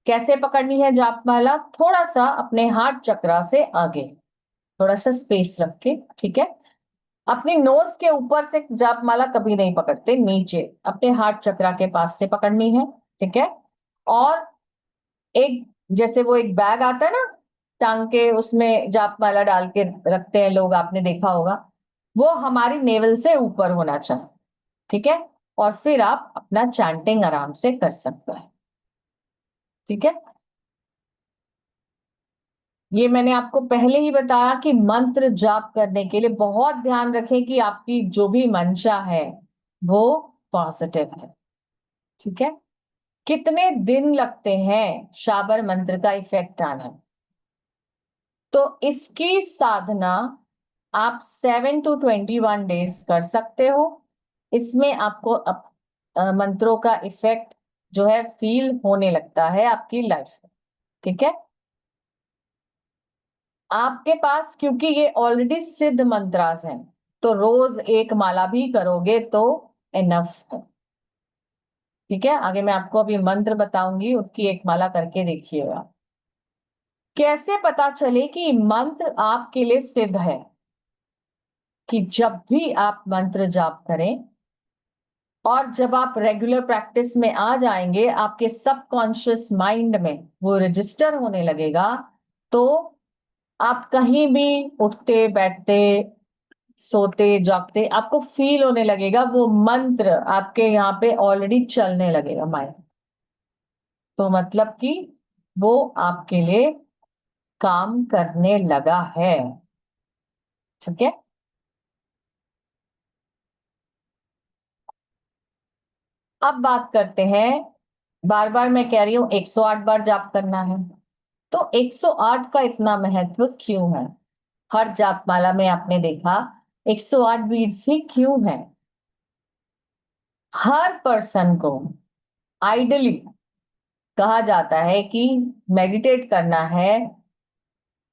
कैसे पकड़नी है जाप माला, थोड़ा सा अपने हाथ चक्रा से आगे, थोड़ा सा स्पेस रख के। ठीक है। अपनी नोज के ऊपर से जाप माला कभी नहीं पकड़ते, नीचे अपने हार्ट चक्रा के पास से पकड़नी है। ठीक है। और एक, जैसे वो एक बैग आता है ना टांग के, उसमें जाप माला डाल के रखते हैं लोग, आपने देखा होगा, वो हमारी नेवल से ऊपर होना चाहिए। ठीक है। और फिर आप अपना चैंटिंग आराम से कर सकते हैं। ठीक है। ये मैंने आपको पहले ही बताया कि मंत्र जाप करने के लिए बहुत ध्यान रखें कि आपकी जो भी मंशा है वो पॉजिटिव है। ठीक है। कितने दिन लगते हैं शाबर मंत्र का इफेक्ट आना, तो इसकी साधना आप 7 to 21 days कर सकते हो। इसमें आपको मंत्रों का इफेक्ट जो है फील होने लगता है आपकी लाइफ में। ठीक है। आपके पास, क्योंकि ये ऑलरेडी सिद्ध मंत्रास हैं, तो रोज एक माला भी करोगे तो इनफ है। ठीक है। आगे मैं आपको अभी मंत्र बताऊंगी, उसकी एक माला करके देखिएगा। कैसे पता चले कि मंत्र आपके लिए सिद्ध है, कि जब भी आप मंत्र जाप करें और जब आप रेगुलर प्रैक्टिस में आ जाएंगे, आपके सबकॉन्शियस माइंड में वो रजिस्टर होने लगेगा, तो आप कहीं भी उठते बैठते सोते जागते आपको फील होने लगेगा, वो मंत्र आपके यहाँ पे ऑलरेडी चलने लगेगा माइंड। तो मतलब कि वो आपके लिए काम करने लगा है। ठीक है। अब बात करते हैं, बार बार मैं कह रही हूं 108 बार जाप करना है, तो 108 का इतना महत्व क्यों है। हर जापमाला में आपने देखा 108 बीड्स ही क्यों है? हर पर्सन को आइडली कहा जाता है कि मेडिटेट करना है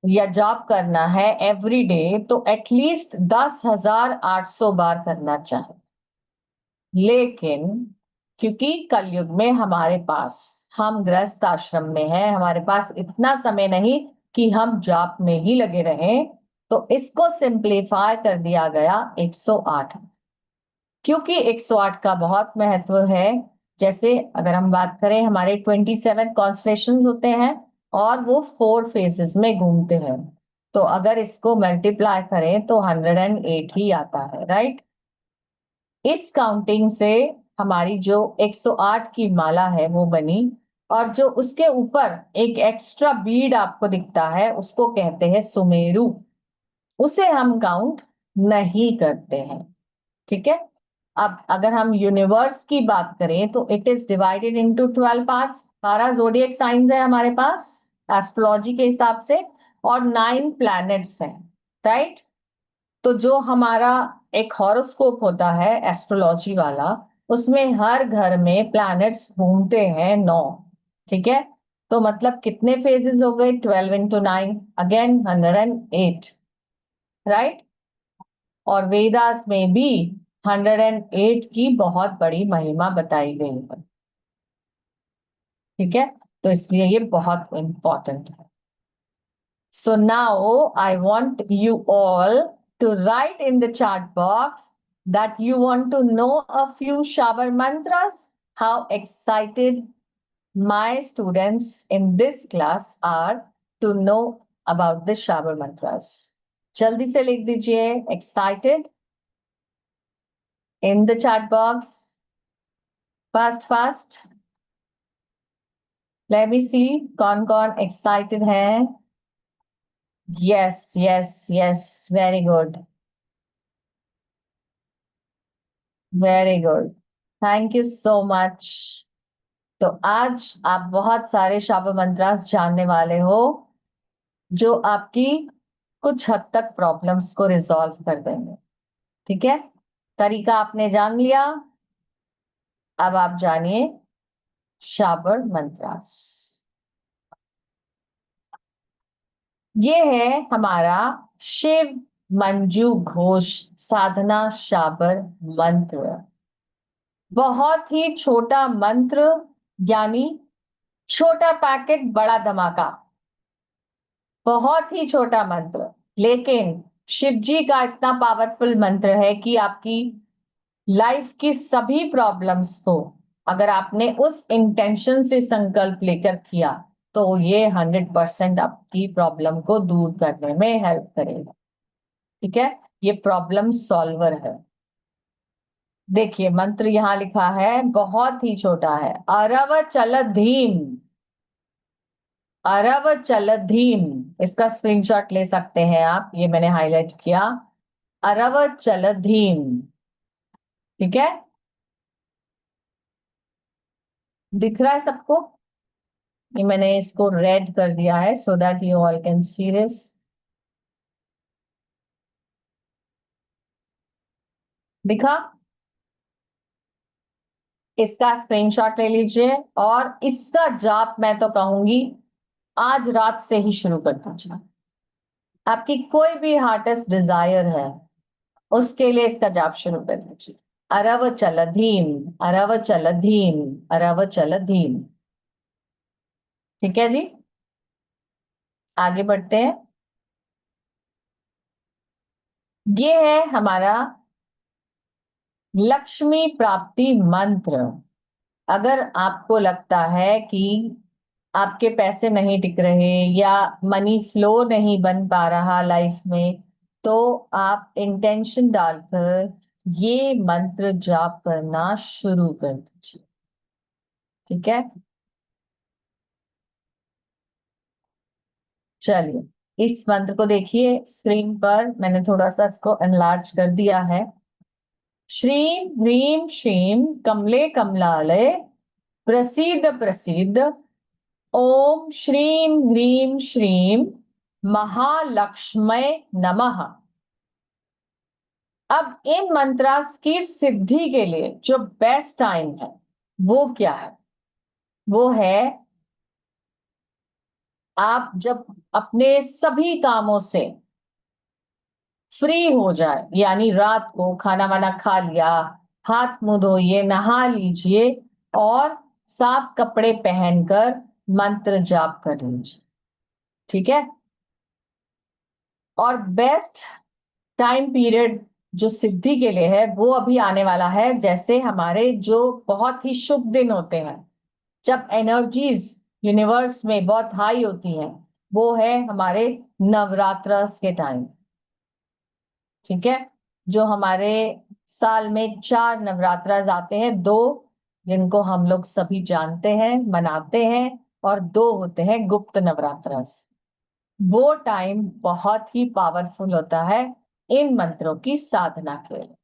या जॉब करना है एवरी डे, तो एटलीस्ट 10,800 बार करना चाहिए। लेकिन क्योंकि कलयुग में हमारे पास, हम गृहस्थ आश्रम में हैं, हमारे पास इतना समय नहीं कि हम जाप में ही लगे रहें, तो इसको सिंप्लीफाई कर दिया गया 108। क्योंकि 108 का बहुत महत्व है। जैसे अगर हम बात करें, हमारे 27 कॉन्स्टलेशंस होते हैं और वो 4 फेजेस में घूमते हैं, तो अगर इसको मल्टीप्लाई करें तो 108 ही आता है, राइट? इस काउंटिंग से हमारी जो 108 की माला है वो बनी, और जो उसके ऊपर एक एक्स्ट्रा बीड आपको दिखता है उसको कहते हैं सुमेरु। उसे हम काउंट नहीं करते हैं, ठीक है? अब अगर हम यूनिवर्स की बात करें तो it is divided into 12 parts. 12 zodiac science है हमारे पास एस्ट्रोलॉजी के हिसाब से, और 9 प्लैनेट्स हैं, राइट? तो जो हमारा एक हॉरोस्कोप होता है एस्ट्रोलॉजी वाला, उसमें हर घर में प्लैनेट्स घूमते हैं 9, ठीक है? तो मतलब कितने फेजेस हो गए? 12 इंटू 9, अगेन 108, राइट? और वेदास में भी 108 की बहुत बड़ी महिमा बताई गई है, ठीक है? तो इसलिए ये बहुत इंपॉर्टेंट है। So now I want you all to write in the chat box that you want to know a few Shabar mantras. How excited my students in this class are to know about the Shabar mantras. जल्दी से लिख दीजिए excited in the chat box. Fast fast. Let me see कौन कौन excited है. Yes, yes, yes. Very good. Very good, thank you so much. तो आज आप बहुत सारे शाब्द मंत्रास जानने वाले हो जो आपकी कुछ हद तक प्रॉब्लम्स को रिजॉल्व कर देंगे, ठीक है? तरीका आपने जान लिया, अब आप जानिए शाबर मंत्रास। ये है हमारा शिव मंजू घोष साधना शाबर मंत्र। बहुत ही छोटा मंत्र, यानी छोटा पैकेट बड़ा धमाका। बहुत ही छोटा मंत्र, लेकिन शिव जी का इतना पावरफुल मंत्र है कि आपकी लाइफ की सभी प्रॉब्लम्स को, अगर आपने उस इंटेंशन से संकल्प लेकर किया, तो ये 100% आपकी प्रॉब्लम को दूर करने में हेल्प करेगा, ठीक है? ये प्रॉब्लम सॉल्वर है। देखिए मंत्र यहां लिखा है, बहुत ही छोटा है। अरव चल धीम, अरव चल धीम, इसका स्क्रीनशॉट ले सकते हैं आप, ये मैंने हाईलाइट किया। अरव चल धीम, ठीक है? दिख रहा है सबको? ये मैंने इसको रेड कर दिया है so that you all can see this. दिखा? इसका स्क्रीनशॉट ले लीजिए, और इसका जाप मैं तो कहूंगी आज रात से ही शुरू कर दीजिए। आपकी कोई भी हार्टेस्ट डिजायर है उसके लिए इसका जाप शुरू कर दीजिए। अरव चल धीम, अरव चल धीम, अरव चल धीम, ठीक है जी? आगे बढ़ते हैं। ये है हमारा लक्ष्मी प्राप्ति मंत्र। अगर आपको लगता है कि आपके पैसे नहीं टिक रहे या मनी फ्लो नहीं बन पा रहा लाइफ में, तो आप इंटेंशन डालकर ये मंत्र जाप करना शुरू कर दीजिए, ठीक है? चलिए इस मंत्र को देखिए स्क्रीन पर, मैंने थोड़ा सा इसको एनलार्ज कर दिया है। श्रीम ह्रीम श्रीम कमले कमलालय प्रसीद प्रसीद। ओम श्रीम ह्रीम श्रीम महालक्ष्मय नमः। अब इन मंत्रास की सिद्धि के लिए जो बेस्ट टाइम है वो क्या है? वो है आप जब अपने सभी कामों से फ्री हो जाए, यानी रात को खाना वाना खा लिया, हाथ मुंह धोइए, नहा लीजिए और साफ कपड़े पहनकर मंत्र जाप कर लीजिए। ठीक है। और बेस्ट टाइम पीरियड जो सिद्धि के लिए है वो अभी आने वाला है। जैसे हमारे जो बहुत ही शुभ दिन होते हैं, जब एनर्जीज यूनिवर्स में बहुत हाई होती हैं, वो है हमारे नवरात्र के टाइम। ठीक है। जो हमारे साल में 4 नवरात्र आते हैं, 2 जिनको हम लोग सभी जानते हैं, मनाते हैं, और 2 होते हैं गुप्त नवरात्र। वो टाइम बहुत ही पावरफुल होता है इन मंत्रों की साधना के लिए।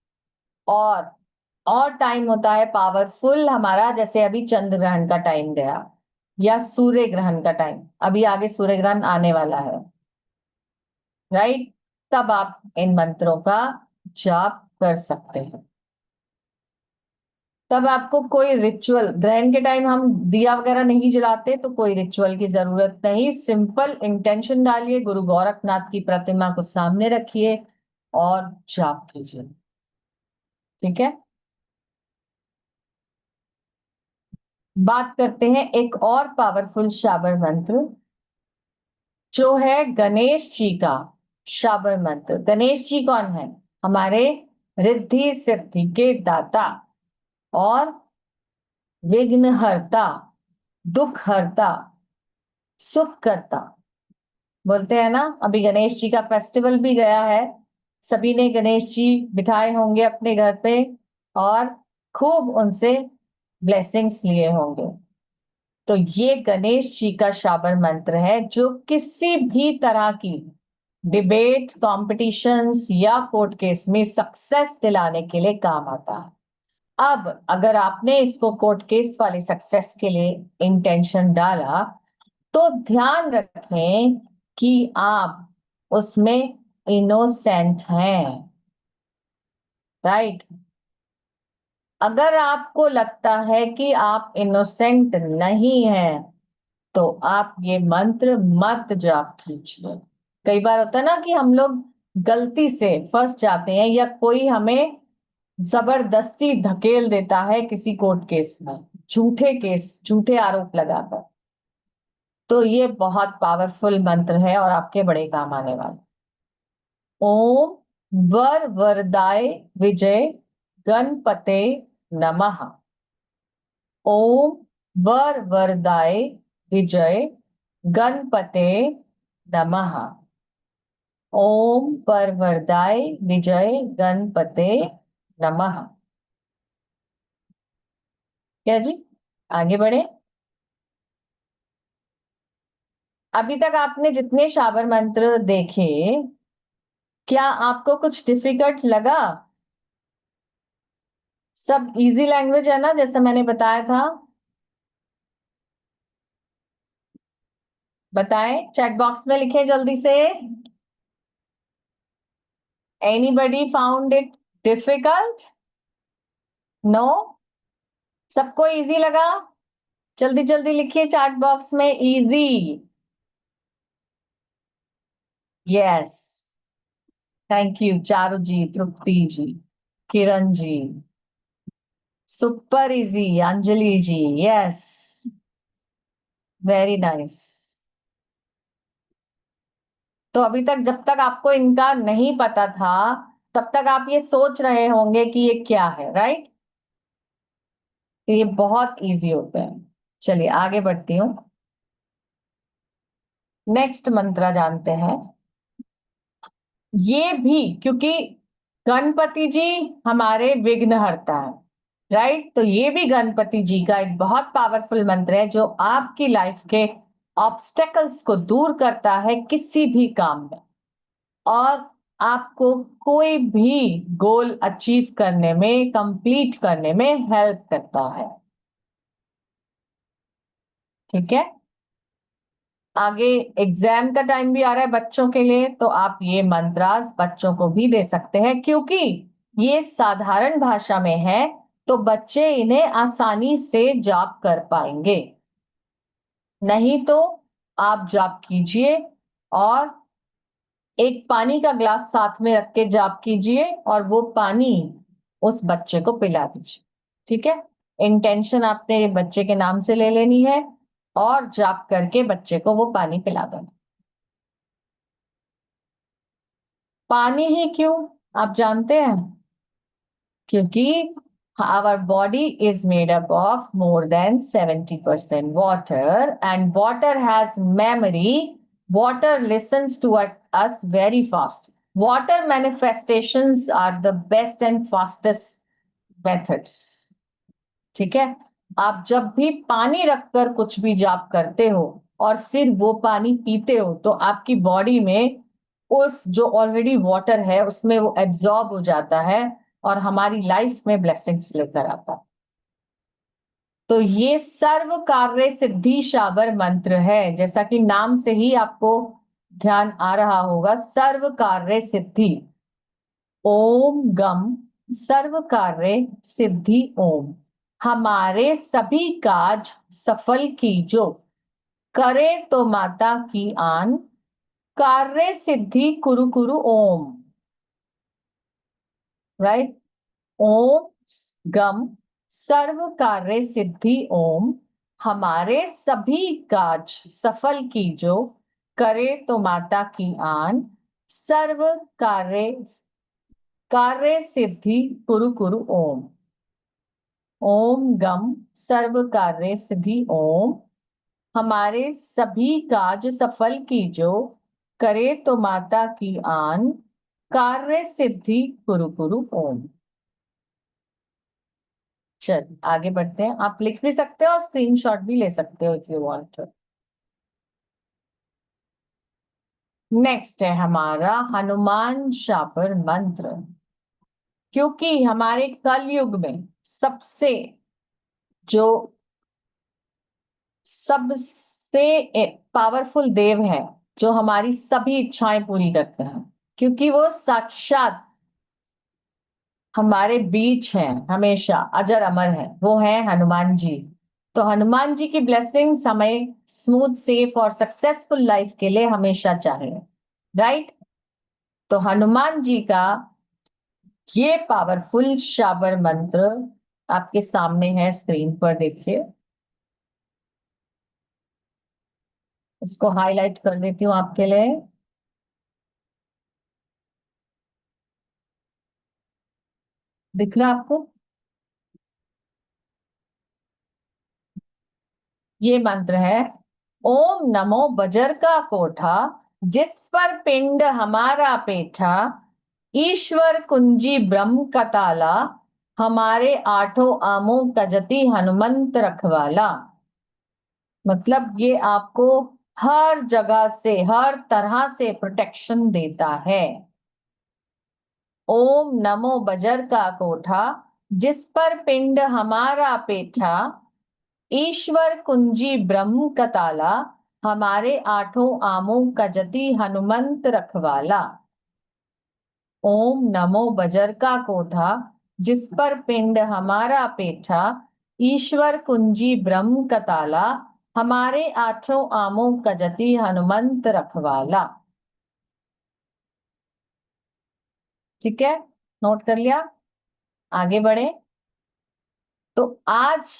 और टाइम होता है पावरफुल हमारा, जैसे अभी चंद्र ग्रहण का टाइम गया या सूर्य ग्रहण का टाइम, अभी आगे सूर्य ग्रहण आने वाला है, राइट? तब आप इन मंत्रों का जाप कर सकते हैं। तब आपको कोई रिचुअल, ग्रहण के टाइम हम दिया वगैरह नहीं जलाते, तो कोई रिचुअल की जरूरत नहीं। सिंपल इंटेंशन डालिए, गुरु गोरखनाथ की प्रतिमा को सामने रखिए और जाप कीजिए। ठीक है। बात करते हैं एक और पावरफुल शाबर मंत्र, जो है गणेश जी का शाबर मंत्र। गणेश जी कौन है? हमारे रिद्धि सिद्धि के दाता और विघ्नहर्ता, दुख हरता, सुख करता बोलते हैं ना। अभी गणेश जी का फेस्टिवल भी गया है, सभी ने गणेश जी बिठाए होंगे अपने घर पे और खूब उनसे ब्लेसिंग्स लिए होंगे। तो ये गणेश जी का शाबर मंत्र है, जो किसी भी तरह की डिबेट, कॉम्पिटिशन्स या कोर्ट केस में सक्सेस दिलाने के लिए काम आता है। अब अगर आपने इसको कोर्ट केस वाले सक्सेस के लिए इंटेंशन डाला, तो ध्यान रखें कि आप उसमें इनोसेंट हैं, राइट? अगर आपको लगता है कि आप इनोसेंट नहीं हैं, तो आप ये मंत्र मत जाप कीजिए। कई बार होता है ना कि हम लोग गलती से फंस जाते हैं, या कोई हमें जबरदस्ती धकेल देता है किसी कोर्ट केस में, झूठे केस, झूठे आरोप लगाकर। तो ये बहुत पावरफुल मंत्र है और आपके बड़े काम आने वाला। ओम वर वरदाय विजय गणपते नमः। ओम वर वरदाय विजय गणपते नमः। ओम पर वरदाय विजय गणपते नमः। क्या जी, आगे बढ़े। अभी तक आपने जितने शाबर मंत्र देखे, क्या आपको कुछ डिफिकल्ट लगा? सब इजी लैंग्वेज है ना, जैसे मैंने बताया था? बताएं, चैट बॉक्स में लिखें जल्दी से। Anybody found it difficult? No, सबको इजी लगा? जल्दी जल्दी लिखिए चैट बॉक्स में easy. Yes, thank you Charu ji, Tripti ji, Kiran ji, super easy, Anjali ji, yes, very nice. तो अभी तक जब तक आपको इनका नहीं पता था, तब तक आप ये सोच रहे होंगे कि ये क्या है, राइट? तो ये बहुत इजी होते हैं। चलिए आगे बढ़ती हूँ, नेक्स्ट मंत्र जानते हैं। ये भी क्योंकि गणपति जी हमारे विघ्नहर्ता है, राइट? तो ये भी गणपति जी का एक बहुत पावरफुल मंत्र है, जो आपकी लाइफ के ऑब्स्टेकल्स को दूर करता है किसी भी काम में, और आपको कोई भी गोल अचीव करने में, कंप्लीट करने में हेल्प करता है। ठीक है। आगे एग्जाम का टाइम भी आ रहा है बच्चों के लिए, तो आप ये मंत्रास बच्चों को भी दे सकते हैं, क्योंकि ये साधारण भाषा में है तो बच्चे इन्हें आसानी से जाप कर पाएंगे। नहीं तो आप जाप कीजिए और एक पानी का ग्लास साथ में रख के जाप कीजिए और वो पानी उस बच्चे को पिला दीजिए। ठीक है, इंटेंशन आपने बच्चे के नाम से ले लेनी है और जाप करके बच्चे को वो पानी पिला देना। पानी ही क्यों, आप जानते हैं? क्योंकि our body is made up of more than 70% water, and water has memory. Water listens to us very fast. Water manifestations are the best and fastest methods. ठीक है, आप जब भी पानी रखकर कुछ भी जाप करते हो और फिर वो पानी पीते हो तो आपकी बॉडी में उस जो ऑलरेडी वाटर है उसमें वो एब्जॉर्ब हो जाता है और हमारी लाइफ में ब्लेसिंग्स लेकर आता है। तो ये सर्व कार्य सिद्धि शाबर मंत्र है, जैसा कि नाम से ही आपको ध्यान आ रहा होगा, सर्व कार्य सिद्धि। ओम गम सर्व कार्य सिद्धि ओम, हमारे सभी काज सफल कीजो, करे तो माता की आन, कार्य सिद्धि कुरु कुरु ओम। राइट, ओम गम सर्व कार्य सिद्धि ओम, हमारे सभी काज सफल कीजो, करे तो माता की आन, सर्व कार्य सिद्धि कुरु कुरु ओम। ओम गम सर्व कार्य सिद्धि ओम, हमारे सभी काज सफल कीजो, करे तो माता की आन, कार्य सिद्धि कुरु कुरु ओम। चल आगे बढ़ते हैं, आप लिख भी सकते हो और स्क्रीनशॉट भी ले सकते हो if you want to. Next है हमारा हनुमान शापर मंत्र। क्योंकि हमारे कलयुग में सबसे पावरफुल देव है जो हमारी सभी इच्छाएं पूरी करते हैं, क्योंकि वो साक्षात हमारे बीच हैं, हमेशा अजर अमर है, वो है हनुमान जी। तो हनुमान जी की ब्लेसिंग्स हमें स्मूथ सेफ और सक्सेसफुल लाइफ के लिए हमेशा चाहिए। राइट, तो हनुमान जी का ये पावरफुल शाबर मंत्र आपके सामने है, स्क्रीन पर देखिए। इसको हाईलाइट कर देती हूँ आपके लिए। दिख रहा आपको? ये मंत्र है, ओम नमो बजर का कोठा, जिस पर पिंड हमारा पेठा, ईश्वर कुंजी ब्रह्म का ताला, हमारे आठों आमों का जति हनुमंत रखवाला। मतलब ये आपको हर जगह से हर तरह से प्रोटेक्शन देता है। ओम नमो बजर का कोठा, जिस पर पिंड हमारा पेठा, ईश्वर कुंजी ब्रह्म का ताला, हमारे आठों आमों का जति हनुमंत रखवाला। ओम नमो बजर का कोठा, जिस पर पिंड हमारा पेठा, ईश्वर कुंजी ब्रह्म का ताला, हमारे आठों आमों का जति हनुमंत रखवाला। ठीक है, नोट कर लिया? आगे बढ़े। तो आज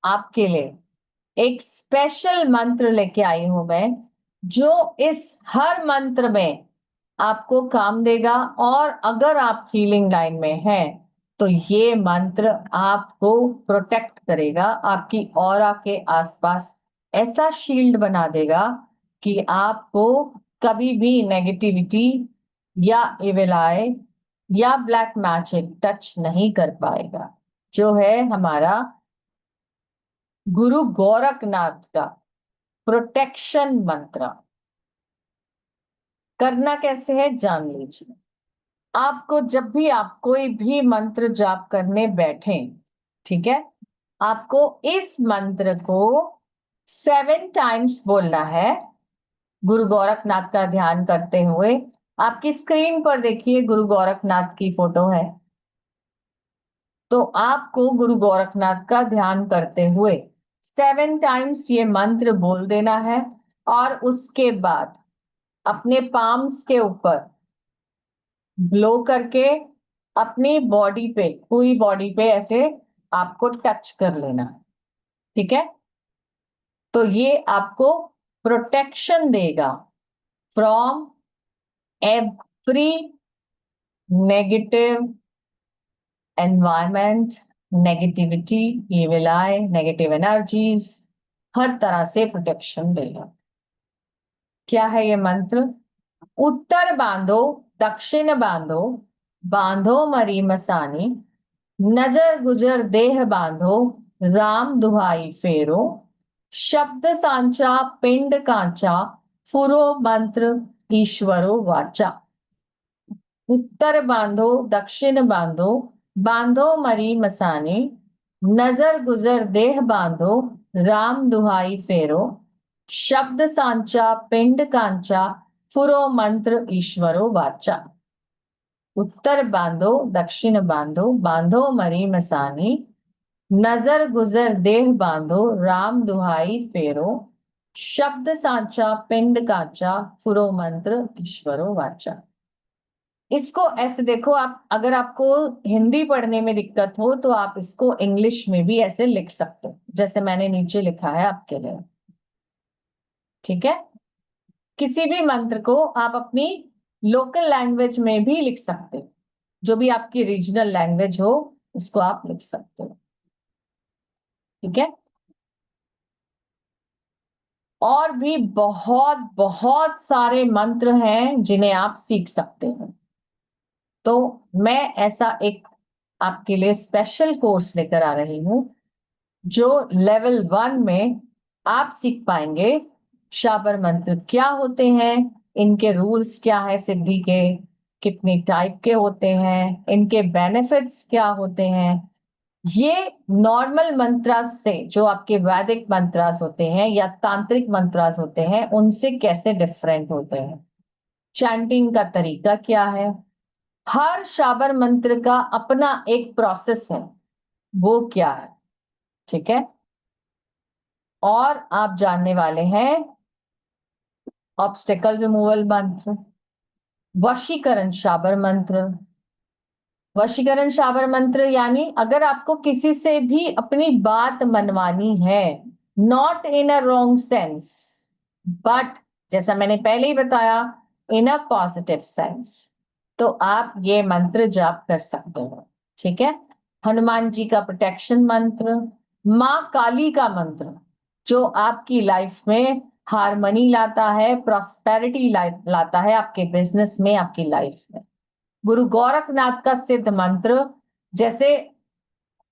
आपके लिए एक स्पेशल मंत्र लेके आई हूं मैं, जो इस हर मंत्र में आपको काम देगा। और अगर आप हीलिंग लाइन में हैं तो ये मंत्र आपको प्रोटेक्ट करेगा, आपकी ऑरा के आसपास ऐसा शील्ड बना देगा कि आपको कभी भी नेगेटिविटी या इविल आई या ब्लैक मैजिक टच नहीं कर पाएगा। जो है हमारा गुरु गोरखनाथ का प्रोटेक्शन मंत्र। करना कैसे है जान लीजिए। आपको जब भी आप कोई भी मंत्र जाप करने बैठे, ठीक है, आपको इस मंत्र को 7 टाइम्स बोलना है। गुरु गोरखनाथ का ध्यान करते हुए। आपकी स्क्रीन पर देखिए गुरु गोरखनाथ की फोटो है। तो आपको गुरु गोरखनाथ का ध्यान करते हुए 7 टाइम्स ये मंत्र बोल देना है और उसके बाद अपने पाम्स के ऊपर ब्लो करके अपनी बॉडी पे, पूरी बॉडी पे ऐसे आपको टच कर लेना है। ठीक है, तो ये आपको प्रोटेक्शन देगा from every negative environment, negativity, evil eye, negative energies, हर तरह से प्रोटेक्शन देगा। क्या है ये मंत्र? उत्तर बांधो, दक्षिण बांधो, बांधो मरी मसानी, नजर गुजर देह बांधो, राम दुहाई फेरो, शब्द सांचा पिंड कांचा, फुरो मंत्र ईश्वरो वाचा। उत्तर बांधो, दक्षिण बांधो, बांधो मरी मसानी, नजर गुजर देह बांधो, राम दुहाई फेरो, शब्द सांचा पिंड कांचा, फुरो मंत्र ईश्वरो वाचा। उत्तर बांधो, दक्षिण बांधो, बांधो मरी मसानी, नजर गुजर देह बांधो, राम दुहाई फेरो, शब्द सांचा पिंड कांचा, फुरो मंत्र ईश्वरो वाचा। इसको ऐसे देखो, आप अगर आपको हिंदी पढ़ने में दिक्कत हो तो आप इसको इंग्लिश में भी ऐसे लिख सकते हो, जैसे मैंने नीचे लिखा है आपके लिए। ठीक है, किसी भी मंत्र को आप अपनी लोकल लैंग्वेज में भी लिख सकते हो, जो भी आपकी रीजनल लैंग्वेज हो उसको आप लिख सकते हो। ठीक है, और भी बहुत बहुत सारे मंत्र हैं जिन्हें आप सीख सकते हैं। तो मैं ऐसा एक आपके लिए स्पेशल कोर्स लेकर आ रही हूं जो लेवल 1 में आप सीख पाएंगे शाबर मंत्र क्या होते हैं, इनके रूल्स क्या है, सिद्धि के कितने टाइप के होते हैं, इनके बेनिफिट्स क्या होते हैं। ये नॉर्मल मंत्रास से, जो आपके वैदिक मंत्रास होते हैं या तांत्रिक मंत्रास होते हैं, उनसे कैसे डिफरेंट होते हैं, चैंटिंग का तरीका क्या है। हर शाबर मंत्र का अपना एक प्रोसेस है, वो क्या है। ठीक है, और आप जानने वाले हैं ऑब्स्टेकल रिमूवल मंत्र, वशीकरण शाबर मंत्र। वशीकरण शाबर मंत्र यानी अगर आपको किसी से भी अपनी बात मनवानी है, not in a wrong sense but जैसा मैंने पहले ही बताया इन अ पॉजिटिव सेंस, तो आप ये मंत्र जाप कर सकते हो। ठीक है, हनुमान जी का प्रोटेक्शन मंत्र, माँ काली का मंत्र जो आपकी लाइफ में हारमनी लाता है, प्रॉस्पेरिटी लाता है आपके बिजनेस में, आपकी लाइफ में। गुरु गोरखनाथ का सिद्ध मंत्र, जैसे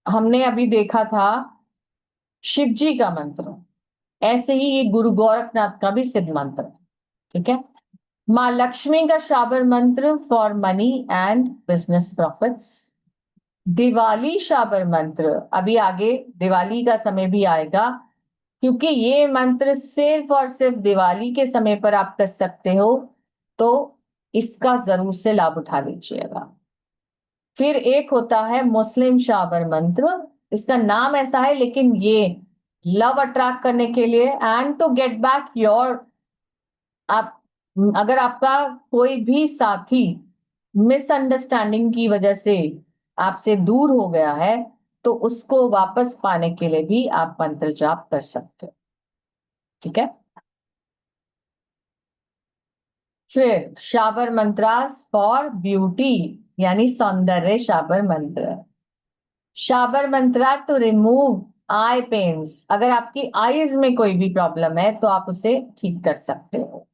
हमने अभी देखा था शिव जी का मंत्र, ऐसे ही ये गुरु गोरखनाथ का भी सिद्ध मंत्र है। ठीक है, माँ लक्ष्मी का शाबर मंत्र for money and business profits, Diwali Chabahar मंत्र, अभी आगे दिवाली का समय भी आएगा, क्योंकि ये मंत्र सिर्फ और सिर्फ दिवाली के समय पर आप कर सकते हो, तो इसका जरूर से लाभ उठा लीजिएगा। फिर एक होता है मुस्लिम शाबर मंत्र, इसका नाम ऐसा है लेकिन ये लव अट्रैक्ट करने के लिए and to get back your, आप अगर आपका कोई भी साथी मिसअंडरस्टैंडिंग की वजह से आपसे दूर हो गया है, तो उसको वापस पाने के लिए भी आप मंत्र जाप कर सकते हो। ठीक है, फिर शाबर मंत्रास फॉर ब्यूटी यानी सौंदर्य शाबर मंत्र, शाबर मंत्रा टू रिमूव आई पेन्स, अगर आपकी आईज में कोई भी प्रॉब्लम है तो आप उसे ठीक कर सकते हो।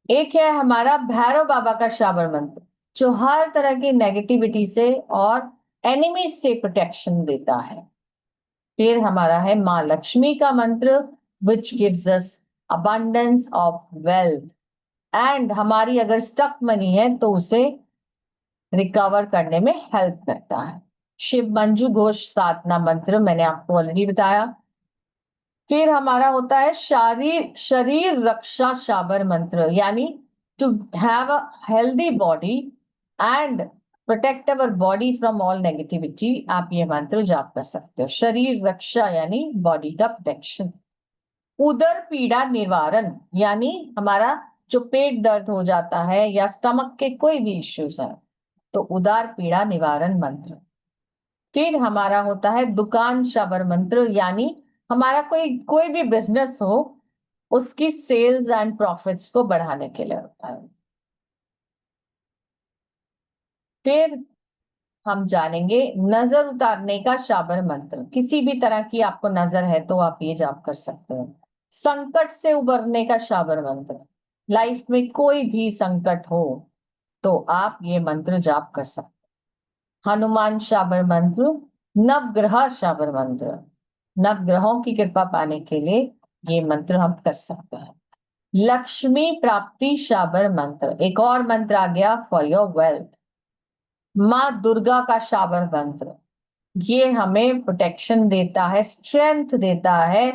एक है हमारा भैरव बाबा का शाबर मंत्र जो हर तरह की नेगेटिविटी से और एनिमी से प्रोटेक्शन देता है। फिर हमारा है माँ लक्ष्मी का मंत्र which gives us abundance of wealth, and हमारी अगर स्टक मनी है तो उसे रिकवर करने में हेल्प करता है। शिव मंजू घोष साधना मंत्र मैंने आपको ऑलरेडी बताया। फिर हमारा होता है शरीर रक्षा शाबर मंत्र, यानी to have a healthy body and protect our body from all negativity. आप ये मंत्र जाप कर सकते हो। शरीर रक्षा यानी बॉडी का प्रोटेक्शन। उदर पीड़ा निवारण, यानी हमारा जो पेट दर्द हो जाता है या स्टमक के कोई भी इश्यूज है तो उदर पीड़ा निवारण मंत्र। फिर हमारा होता है दुकान शाबर मंत्र, यानी हमारा कोई कोई भी बिजनेस हो उसकी सेल्स एंड प्रॉफिट्स को बढ़ाने के लिए होता है। फिर हम जानेंगे नजर उतारने का शाबर मंत्र। किसी भी तरह की आपको नजर है तो आप ये जाप कर सकते हो। संकट से उबरने का शाबर मंत्र, लाइफ में कोई भी संकट हो तो आप ये मंत्र जाप कर सकते हो। हनुमान शाबर मंत्र, नवग्रह शाबर मंत्र, नवग्रहों की कृपा पाने के लिए ये मंत्र हम कर सकते हैं। लक्ष्मी प्राप्ति शाबर मंत्र, एक और मंत्र आ गया फॉर योर वेल्थ। माँ दुर्गा का शाबर मंत्र, ये हमें प्रोटेक्शन देता है, स्ट्रेंथ देता है,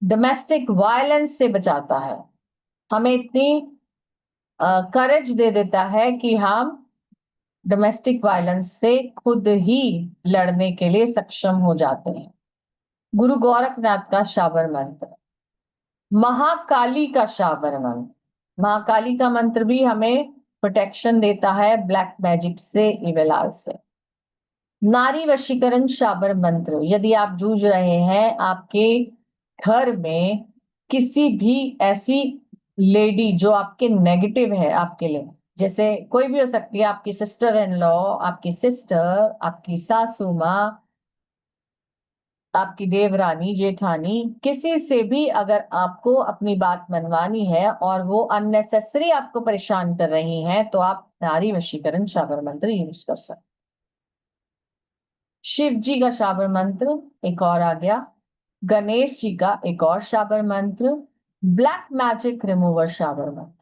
डोमेस्टिक वायलेंस से बचाता है, हमें इतनी करेज दे देता है कि हम डोमेस्टिक वायलेंस से खुद ही लड़ने के लिए सक्षम हो जाते हैं। गुरु गोरखनाथ का शाबर मंत्र, महाकाली का शाबर मंत्र, महाकाली का मंत्र भी हमें प्रोटेक्शन देता है ब्लैक मैजिक से, इविल आर से। नारी वशीकरण शाबर मंत्र, यदि आप जूझ रहे हैं आपके घर में किसी भी ऐसी लेडी जो आपके नेगेटिव है आपके लिए, जैसे कोई भी हो सकती है, आपकी सिस्टर इन लॉ, आपकी सिस्टर, आपकी सासू माँ, आपकी देवरानी, जेठानी, किसी से भी अगर आपको अपनी बात मनवानी है और वो अननेसेसरी आपको परेशान कर रही हैं तो आप नारी वशीकरण शाबर मंत्र यूज कर सकते। शिव जी का शाबर मंत्र एक और आ गया, गणेश जी का एक और शाबर मंत्र, ब्लैक मैजिक रिमूवर शाबर मंत्र।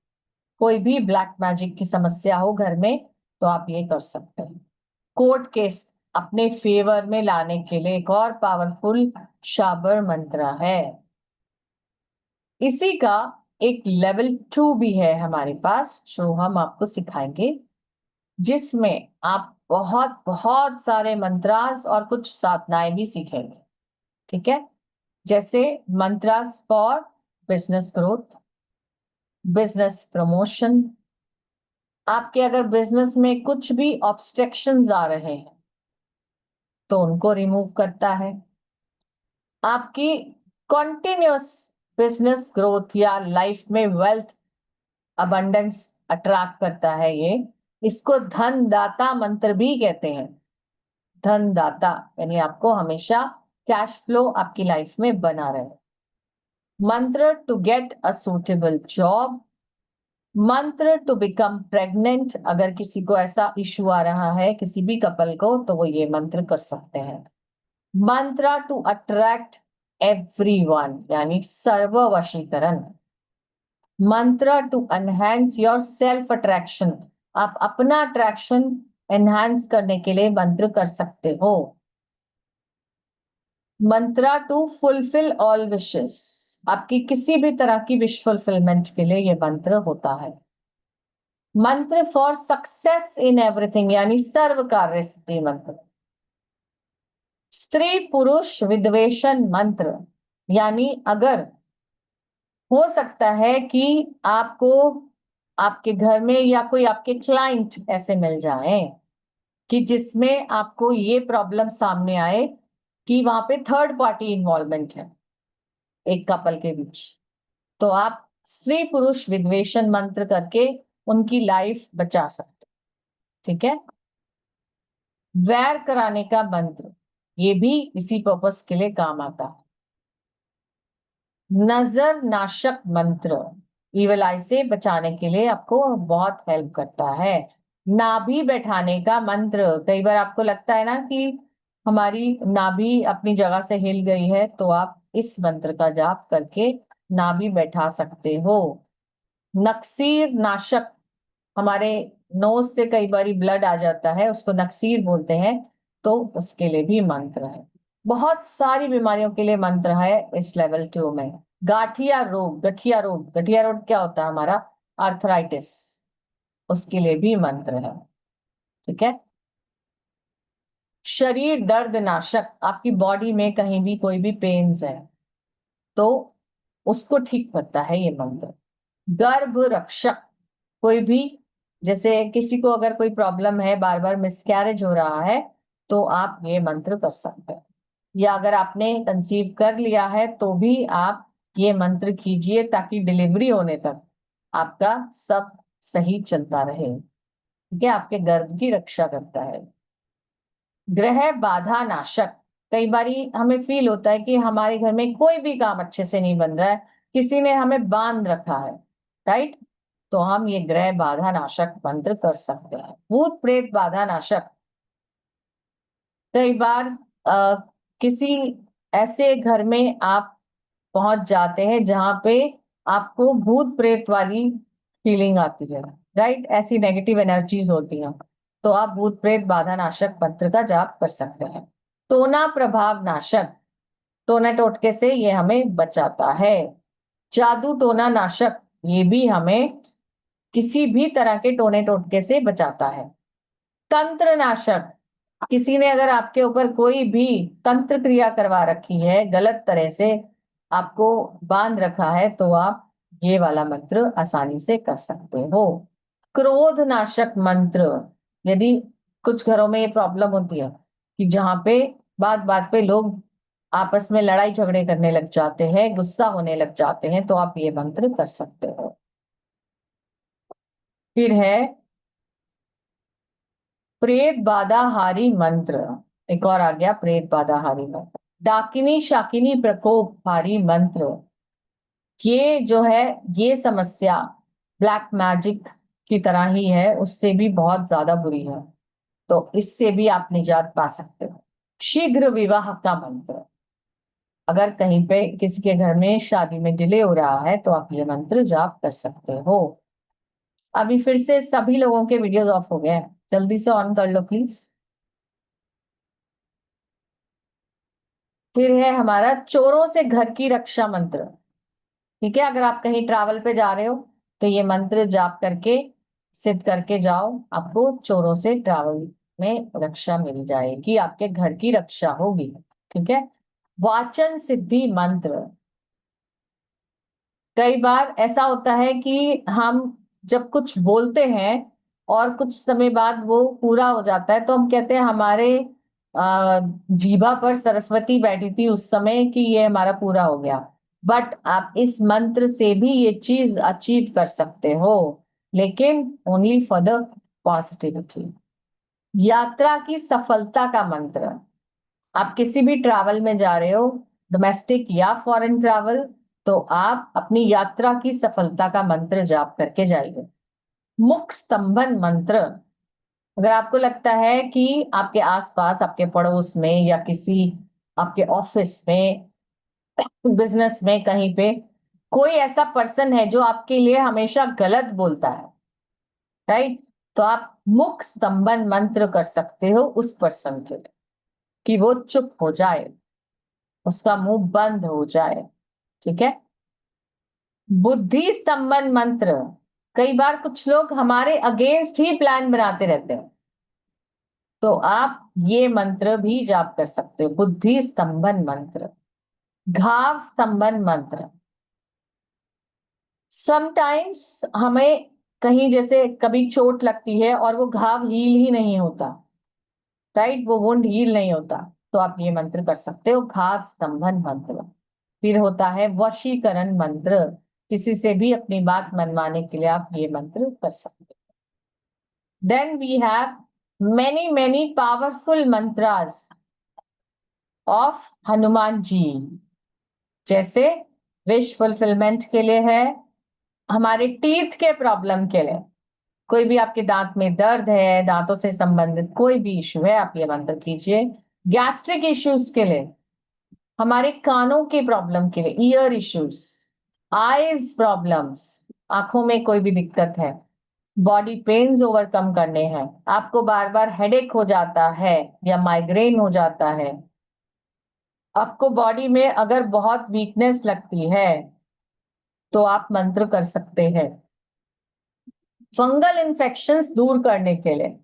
कोई भी ब्लैक मैजिक की समस्या हो घर में तो आप ये कर सकते हैं। कोर्ट केस अपने फेवर में लाने के लिए एक और पावरफुल शाबर मंत्र है। इसी का एक लेवल 2 भी है हमारे पास जो हम आपको सिखाएंगे, जिसमें आप बहुत बहुत सारे मंत्रास और कुछ साधनाएं भी सीखेंगे। ठीक है, जैसे mantras for business growth, business promotion. आपके अगर बिजनेस में कुछ भी ऑब्स्ट्रक्शंस आ रहे हैं तो उनको रिमूव करता है। आपकी कॉन्टिन्यूअस बिजनेस ग्रोथ या लाइफ में वेल्थ अबंडेंस अट्रैक्ट करता है ये। इसको धन दाता मंत्र भी कहते हैं। धन दाता यानी आपको हमेशा कैश फ्लो आपकी लाइफ में बना रहे। Mantra to get a suitable job, mantra to become pregnant, अगर किसी को ऐसा इशू आ रहा है किसी भी कपल को तो वो ये मंत्र कर सकते हैं। मंत्र टू अट्रैक्ट एवरीवन यानी सर्व वशीकरण। Mantra to enhance your self attraction, आप अपना अट्रैक्शन एनहांस करने के लिए मंत्र कर सकते हो। मंत्र टू फुलफिल ऑल विशेस, आपकी किसी भी तरह की विश फुलफिलमेंट के लिए यह मंत्र होता है। मंत्र फॉर सक्सेस इन एवरीथिंग यानी सर्व कार्य सिद्धि मंत्र। स्त्री पुरुष विद्वेषण मंत्र, यानी अगर हो सकता है कि आपको आपके घर में या कोई आपके क्लाइंट ऐसे मिल जाए कि जिसमें आपको ये प्रॉब्लम सामने आए कि वहां पे थर्ड पार्टी इन्वॉल्वमेंट है एक कपल के बीच, तो आप स्त्री पुरुष विद्वेषण मंत्र करके उनकी लाइफ बचा सकते। ठीक है, वैर कराने का मंत्र, ये भी इसी पर्पस के लिए काम आता है। नजर नाशक मंत्र, इविल आई से बचाने के लिए आपको बहुत हेल्प करता है। नाभि बैठाने का मंत्र, कई बार आपको लगता है ना कि हमारी नाभि अपनी जगह से हिल गई है तो आप इस मंत्र का जाप करके नाभि बैठा सकते हो। नक्सीर नाशक, हमारे नोज से कई बार ब्लड आ जाता है उसको नक्सीर बोलते हैं, तो उसके लिए भी मंत्र है। बहुत सारी बीमारियों के लिए मंत्र है इस लेवल 2 में। गठिया रोग, गठिया रोग, गठिया रोग क्या होता है हमारा, आर्थराइटिस, उसके लिए भी मंत्र है। ठीक है। शरीर दर्द नाशक, आपकी बॉडी में कहीं भी कोई भी पेन्स है तो उसको ठीक करता है ये मंत्र। गर्भ रक्षक, कोई भी, जैसे किसी को अगर कोई प्रॉब्लम है, बार बार मिसकैरेज हो रहा है, तो आप ये मंत्र कर सकते हैं। या अगर आपने कंसीव कर लिया है तो भी आप ये मंत्र कीजिए ताकि डिलीवरी होने तक आपका सब सही चलता रहे। ठीक है, आपके गर्भ की रक्षा करता है। ग्रह बाधा नाशक, कई बारी हमें फील होता है कि हमारे घर में कोई भी काम अच्छे से नहीं बन रहा है, किसी ने हमें बांध रखा है, राइट, तो हम ये ग्रह बाधा नाशक मंत्र कर सकते हैं। भूत प्रेत बाधा नाशक, कई बार किसी ऐसे घर में आप पहुंच जाते हैं जहां पे आपको भूत प्रेत वाली फीलिंग आती है, राइट, ऐसी नेगेटिव एनर्जीज होती हैं, तो आप भूत प्रेत बाधा नाशक मंत्र का जाप कर सकते हैं। टोना प्रभाव नाशक, टोना टोटके से ये हमें बचाता है। जादू टोना नाशक, ये भी हमें किसी भी तरह के टोने टोटके से बचाता है। तंत्र नाशक, किसी ने अगर आपके ऊपर कोई भी तंत्र क्रिया करवा रखी है, गलत तरह से आपको बांध रखा है, तो आप ये वाला मंत्र आसानी से कर सकते हो। क्रोध नाशक मंत्र, यदि कुछ घरों में ये प्रॉब्लम होती है कि जहां पे बात बात पे लोग आपस में लड़ाई झगड़े करने लग जाते हैं, गुस्सा होने लग जाते हैं, तो आप ये मंत्र कर सकते हो। फिर है प्रेत बाधाहारी मंत्र, एक और आ गया प्रेत बाधाहारी मंत्र। डाकिनी शाकिनी प्रकोप हारी मंत्र, ये जो है ये समस्या ब्लैक मैजिक की तरह ही है, उससे भी बहुत ज्यादा बुरी है, तो इससे भी आप निजात पा सकते हो। शीघ्र विवाह का मंत्र, अगर कहीं पे किसी के घर में शादी में डिले हो रहा है तो आप ये मंत्र जाप कर सकते हो। अभी फिर से सभी लोगों के वीडियोस ऑफ हो गए हैं, जल्दी से ऑन कर लो प्लीज। फिर है हमारा चोरों से घर की रक्षा मंत्र। ठीक है, अगर आप कहीं ट्रैवल पे जा रहे हो तो ये मंत्र जाप करके सिद्ध करके जाओ, आपको चोरों से ट्रैवल में रक्षा मिल जाएगी, आपके घर की रक्षा होगी। ठीक है। वाचन सिद्धि मंत्र, कई बार ऐसा होता है कि हम जब कुछ बोलते हैं और कुछ समय बाद वो पूरा हो जाता है, तो हम कहते हैं हमारे जीभा पर सरस्वती बैठी थी उस समय कि ये हमारा पूरा हो गया। बट आप इस मंत्र से भी ये चीज अचीव कर सकते हो, लेकिन ओनली फॉर द पॉजिटिविटी। यात्रा की सफलता का मंत्र, आप किसी भी ट्रैवल में जा रहे हो, डोमेस्टिक या फॉरेन ट्रैवल, तो आप अपनी यात्रा की सफलता का मंत्र जाप करके जाइए। मुख स्तंभन मंत्र, अगर आपको लगता है कि आपके आसपास, आपके पड़ोस में या किसी आपके ऑफिस में, बिजनेस में, कहीं पे कोई ऐसा पर्सन है जो आपके लिए हमेशा गलत बोलता है, राइट, तो आप मुख स्तंभन मंत्र कर सकते हो उस पर्सन के लिए कि वो चुप हो जाए, उसका मुंह बंद हो जाए। ठीक है। बुद्धि स्तंभन मंत्र, कई बार कुछ लोग हमारे अगेंस्ट ही प्लान बनाते रहते हैं, तो आप ये मंत्र भी जाप कर सकते हो, बुद्धि स्तंभन मंत्र। घाव स्तंभन मंत्र, समटाइम्स हमें कहीं जैसे कभी चोट लगती है और वो घाव हील ही नहीं होता, राइट, वो वुंड हील नहीं होता, तो आप ये मंत्र कर सकते हो, घाव स्तंभन मंत्र। फिर होता है वशीकरण मंत्र, किसी से भी अपनी बात मनवाने के लिए आप ये मंत्र कर सकते हो। Then we have many many powerful mantras of Hanuman ji, जैसे विश फुलफिलमेंट के लिए है, हमारे टीथ के प्रॉब्लम के लिए, कोई भी आपके दांत में दर्द है, दांतों से संबंधित कोई भी इश्यू है, आप ये मंत्र कीजिए। गैस्ट्रिक इश्यूज के लिए, हमारे कानों के प्रॉब्लम के लिए, ईयर इश्यूज, आईज प्रॉब्लम्स, आंखों में कोई भी दिक्कत है, बॉडी पेन्स ओवरकम करने हैं, आपको बार बार हेडेक हो जाता है या माइग्रेन हो जाता है, आपको बॉडी में अगर बहुत वीकनेस लगती है तो आप मंत्र कर सकते हैं। फंगल इन्फेक्शंस दूर करने के लिए,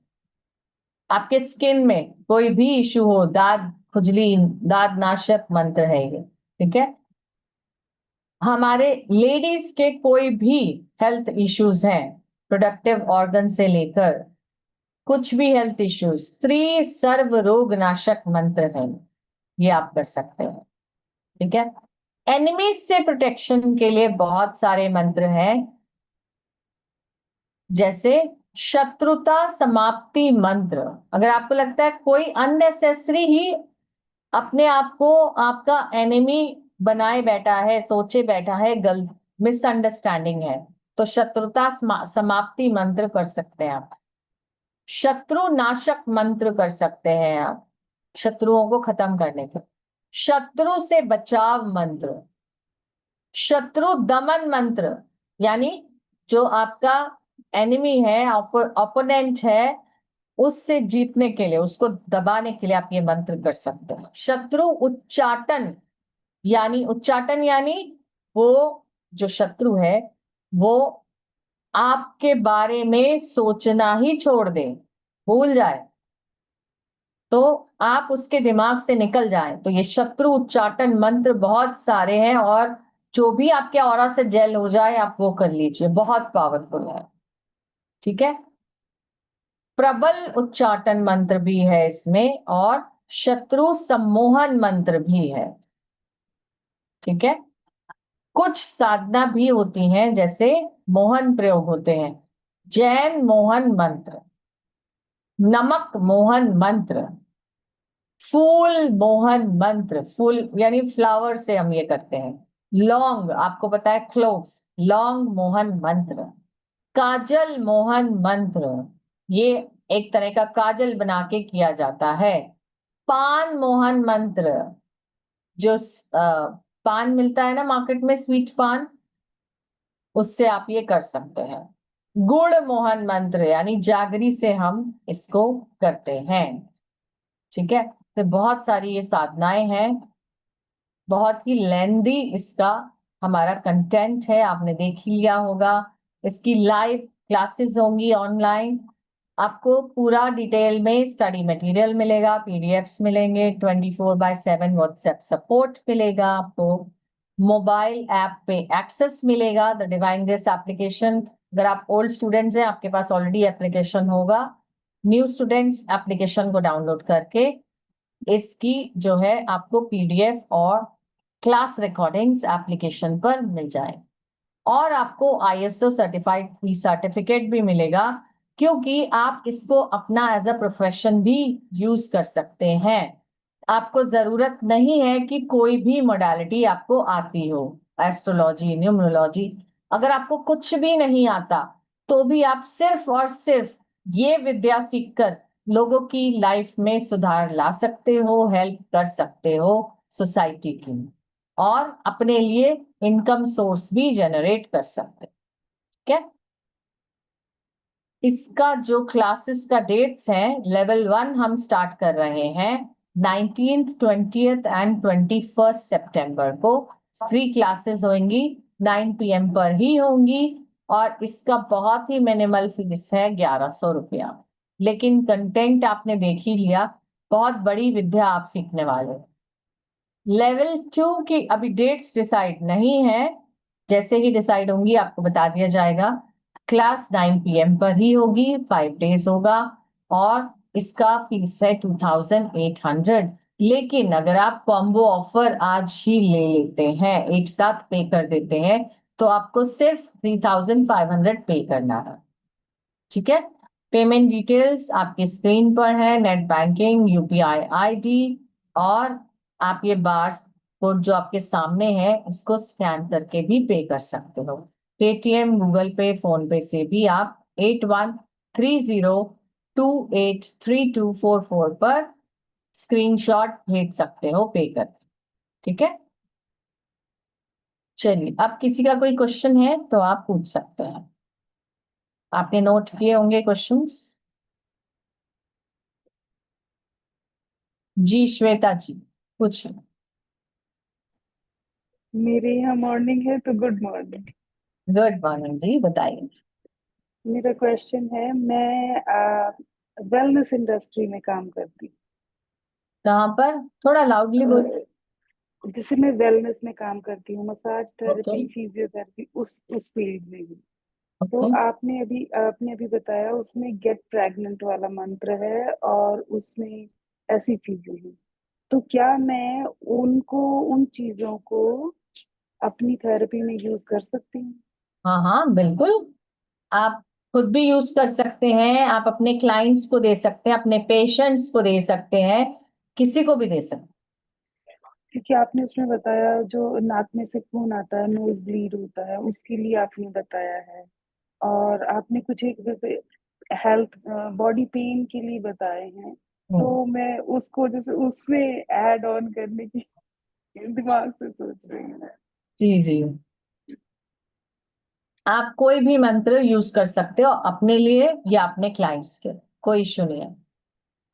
आपके स्किन में कोई भी इश्यू हो, दाद खुजली, दाद नाशक मंत्र है ये, ठीक है। हमारे लेडीज के कोई भी हेल्थ इश्यूज हैं, प्रोडक्टिव ऑर्गन से लेकर कुछ भी हेल्थ इश्यूज, स्त्री सर्व रोग नाशक मंत्र है, ये आप कर सकते हैं, ठीक है। एनिमीज से प्रोटेक्शन के लिए बहुत सारे मंत्र हैं, जैसे शत्रुता समाप्ति मंत्र। अगर आपको लगता है कोई अननेसेसरी ही अपने आप को आपका एनिमी बनाए बैठा है, सोचे बैठा है, गलत मिसअंडरस्टैंडिंग है, तो शत्रुता समाप्ति मंत्र कर सकते हैं आप। शत्रु नाशक मंत्र कर सकते हैं आप, शत्रुओं को खत्म करने के। शत्रु से बचाव मंत्र, शत्रु दमन मंत्र, यानी जो आपका एनिमी है, ओपोनेंट है, उससे जीतने के लिए, उसको दबाने के लिए आप ये मंत्र कर सकते हैं। शत्रु उच्चाटन, यानी उच्चाटन यानी वो जो शत्रु है वो आपके बारे में सोचना ही छोड़ दे, भूल जाए, तो आप उसके दिमाग से निकल जाएं, तो ये शत्रु उच्चाटन मंत्र बहुत सारे हैं, और जो भी आपके ऑरा से जेल हो जाए आप वो कर लीजिए, बहुत पावरफुल है, ठीक है। प्रबल उच्चाटन मंत्र भी है इसमें, और शत्रु सम्मोहन मंत्र भी है, ठीक है। कुछ साधना भी होती हैं, जैसे मोहन प्रयोग होते हैं, जैन मोहन मंत्र, नमक मोहन मंत्र, फूल मोहन मंत्र, फूल यानी फ्लावर से हम ये करते हैं। लौंग, आपको पता है क्लोव्स, लौंग मोहन मंत्र, काजल मोहन मंत्र, ये एक तरह का काजल बना के किया जाता है। पान मोहन मंत्र, जो पान मिलता है ना मार्केट में, स्वीट पान, उससे आप ये कर सकते हैं। गुड़ मोहन मंत्र, यानी जागरी से हम इसको करते हैं, ठीक है। तो बहुत सारी ये साधनाएं हैं, बहुत ही लेंदी इसका हमारा कंटेंट है, आपने देख ही लिया होगा। इसकी लाइव क्लासेस होंगी ऑनलाइन, आपको पूरा डिटेल में स्टडी मटेरियल मिलेगा, पीडीएफ्स मिलेंगे, 24/7 व्हाट्सएप सपोर्ट मिलेगा आपको, मोबाइल ऐप पे एक्सेस मिलेगा, द डिवाइन ग्रेस एप्लीकेशन। अगर आप ओल्ड स्टूडेंट्स हैं, आपके पास ऑलरेडी एप्लीकेशन होगा, न्यू स्टूडेंट्स एप्लीकेशन को डाउनलोड करके इसकी जो है आपको पीडीएफ और क्लास रिकॉर्डिंग्स एप्लीकेशन पर मिल जाए, और आपको आईएसओ सर्टिफाइड सर्टिफिकेट भी मिलेगा, क्योंकि आप इसको अपना एज अ प्रोफेशन भी यूज कर सकते हैं। आपको जरूरत नहीं है कि कोई भी मोडालिटी आपको आती हो, एस्ट्रोलॉजी, न्यूमरोलॉजी, अगर आपको कुछ भी नहीं आता तो भी आप सिर्फ और सिर्फ ये विद्या सीखकर लोगों की लाइफ में सुधार ला सकते हो, हेल्प कर सकते हो सोसाइटी की, और अपने लिए इनकम सोर्स भी जनरेट कर सकते, ठीक है। इसका जो क्लासेस का डेट्स हैं, लेवल 1 हम स्टार्ट कर रहे हैं 19th, 20th एंड 21st सितंबर को। फ्री क्लासेस होंगी, 9 PM पर ही होंगी, और इसका बहुत ही मिनिमल फीस है 1100 रुपया, लेकिन कंटेंट आपने देख ही लिया, बहुत बड़ी विद्या आप सीखने वाले। लेवल 2 की अभी डेट्स डिसाइड नहीं है, जैसे ही डिसाइड होंगी आपको बता दिया जाएगा। क्लास 9 PM पर ही होगी, 5 डेज होगा, और इसका फीस है 2800। लेकिन अगर आप कॉम्बो ऑफर आज ही ले लेते हैं, एक साथ पे कर देते हैं, तो आपको सिर्फ 3500 पे करना है, ठीक है। पेमेंट डिटेल्स आपकी स्क्रीन पर है, नेट बैंकिंग, यूपीआई आईडी, और आप ये बार कोड जो आपके सामने है इसको स्कैन करके भी पे कर सकते हो। पेटीएम, गूगल पे, फोन पे से भी आप 8130283244 पर स्क्रीनशॉट भेज सकते हो पे कर, ठीक है। चलिए, अब किसी का कोई क्वेश्चन है तो आप पूछ सकते हैं, आपने नोट किए होंगे क्वेश्चंस। जी श्वेता जी, पूछिए। मेरे यहाँ मॉर्निंग है तो गुड मॉर्निंग। गुड मॉर्निंग जी, बताइए। मेरा क्वेश्चन है, मैं वेलनेस इंडस्ट्री में काम करती कहाँ पर? थोड़ा लाउडली हूँ। बोलिए। जैसे मैं वेलनेस में काम करती हूँ, मसाज ओके। थेरेपी, फिजियोथेरेपी, उस फील्ड में भी। तो ओके। आपने अभी बताया उसमें गेट प्रेग्नेंट वाला मंत्र है और उसमें ऐसी चीजें हैं। तो क्या मैं उन चीजों को अपनी थेरेपी में यूज कर सकती हूँ? हाँ हाँ बिल्कुल, आप खुद भी यूज कर सकते हैं, आप अपने क्लाइंट्स को दे सकते हैं, अपने पेशेंट्स को दे सकते हैं, किसी को भी दे सकते क्योंकि आपने उसमें बताया जो नाक में से खून आता है, नोज ब्लीड होता है, उसके लिए आपने बताया है। और आपने कुछ एक जैसे हेल्थ बॉडी पेन के लिए बताए हैं। हैं। तो मैं उसको जैसे उसमें ऐड ऑन करने की दिमाग से सोच रही हूँ। जी जी, आप कोई भी मंत्र यूज कर सकते हो अपने लिए या अपने क्लाइंट्स के, कोई इश्यू नहीं है।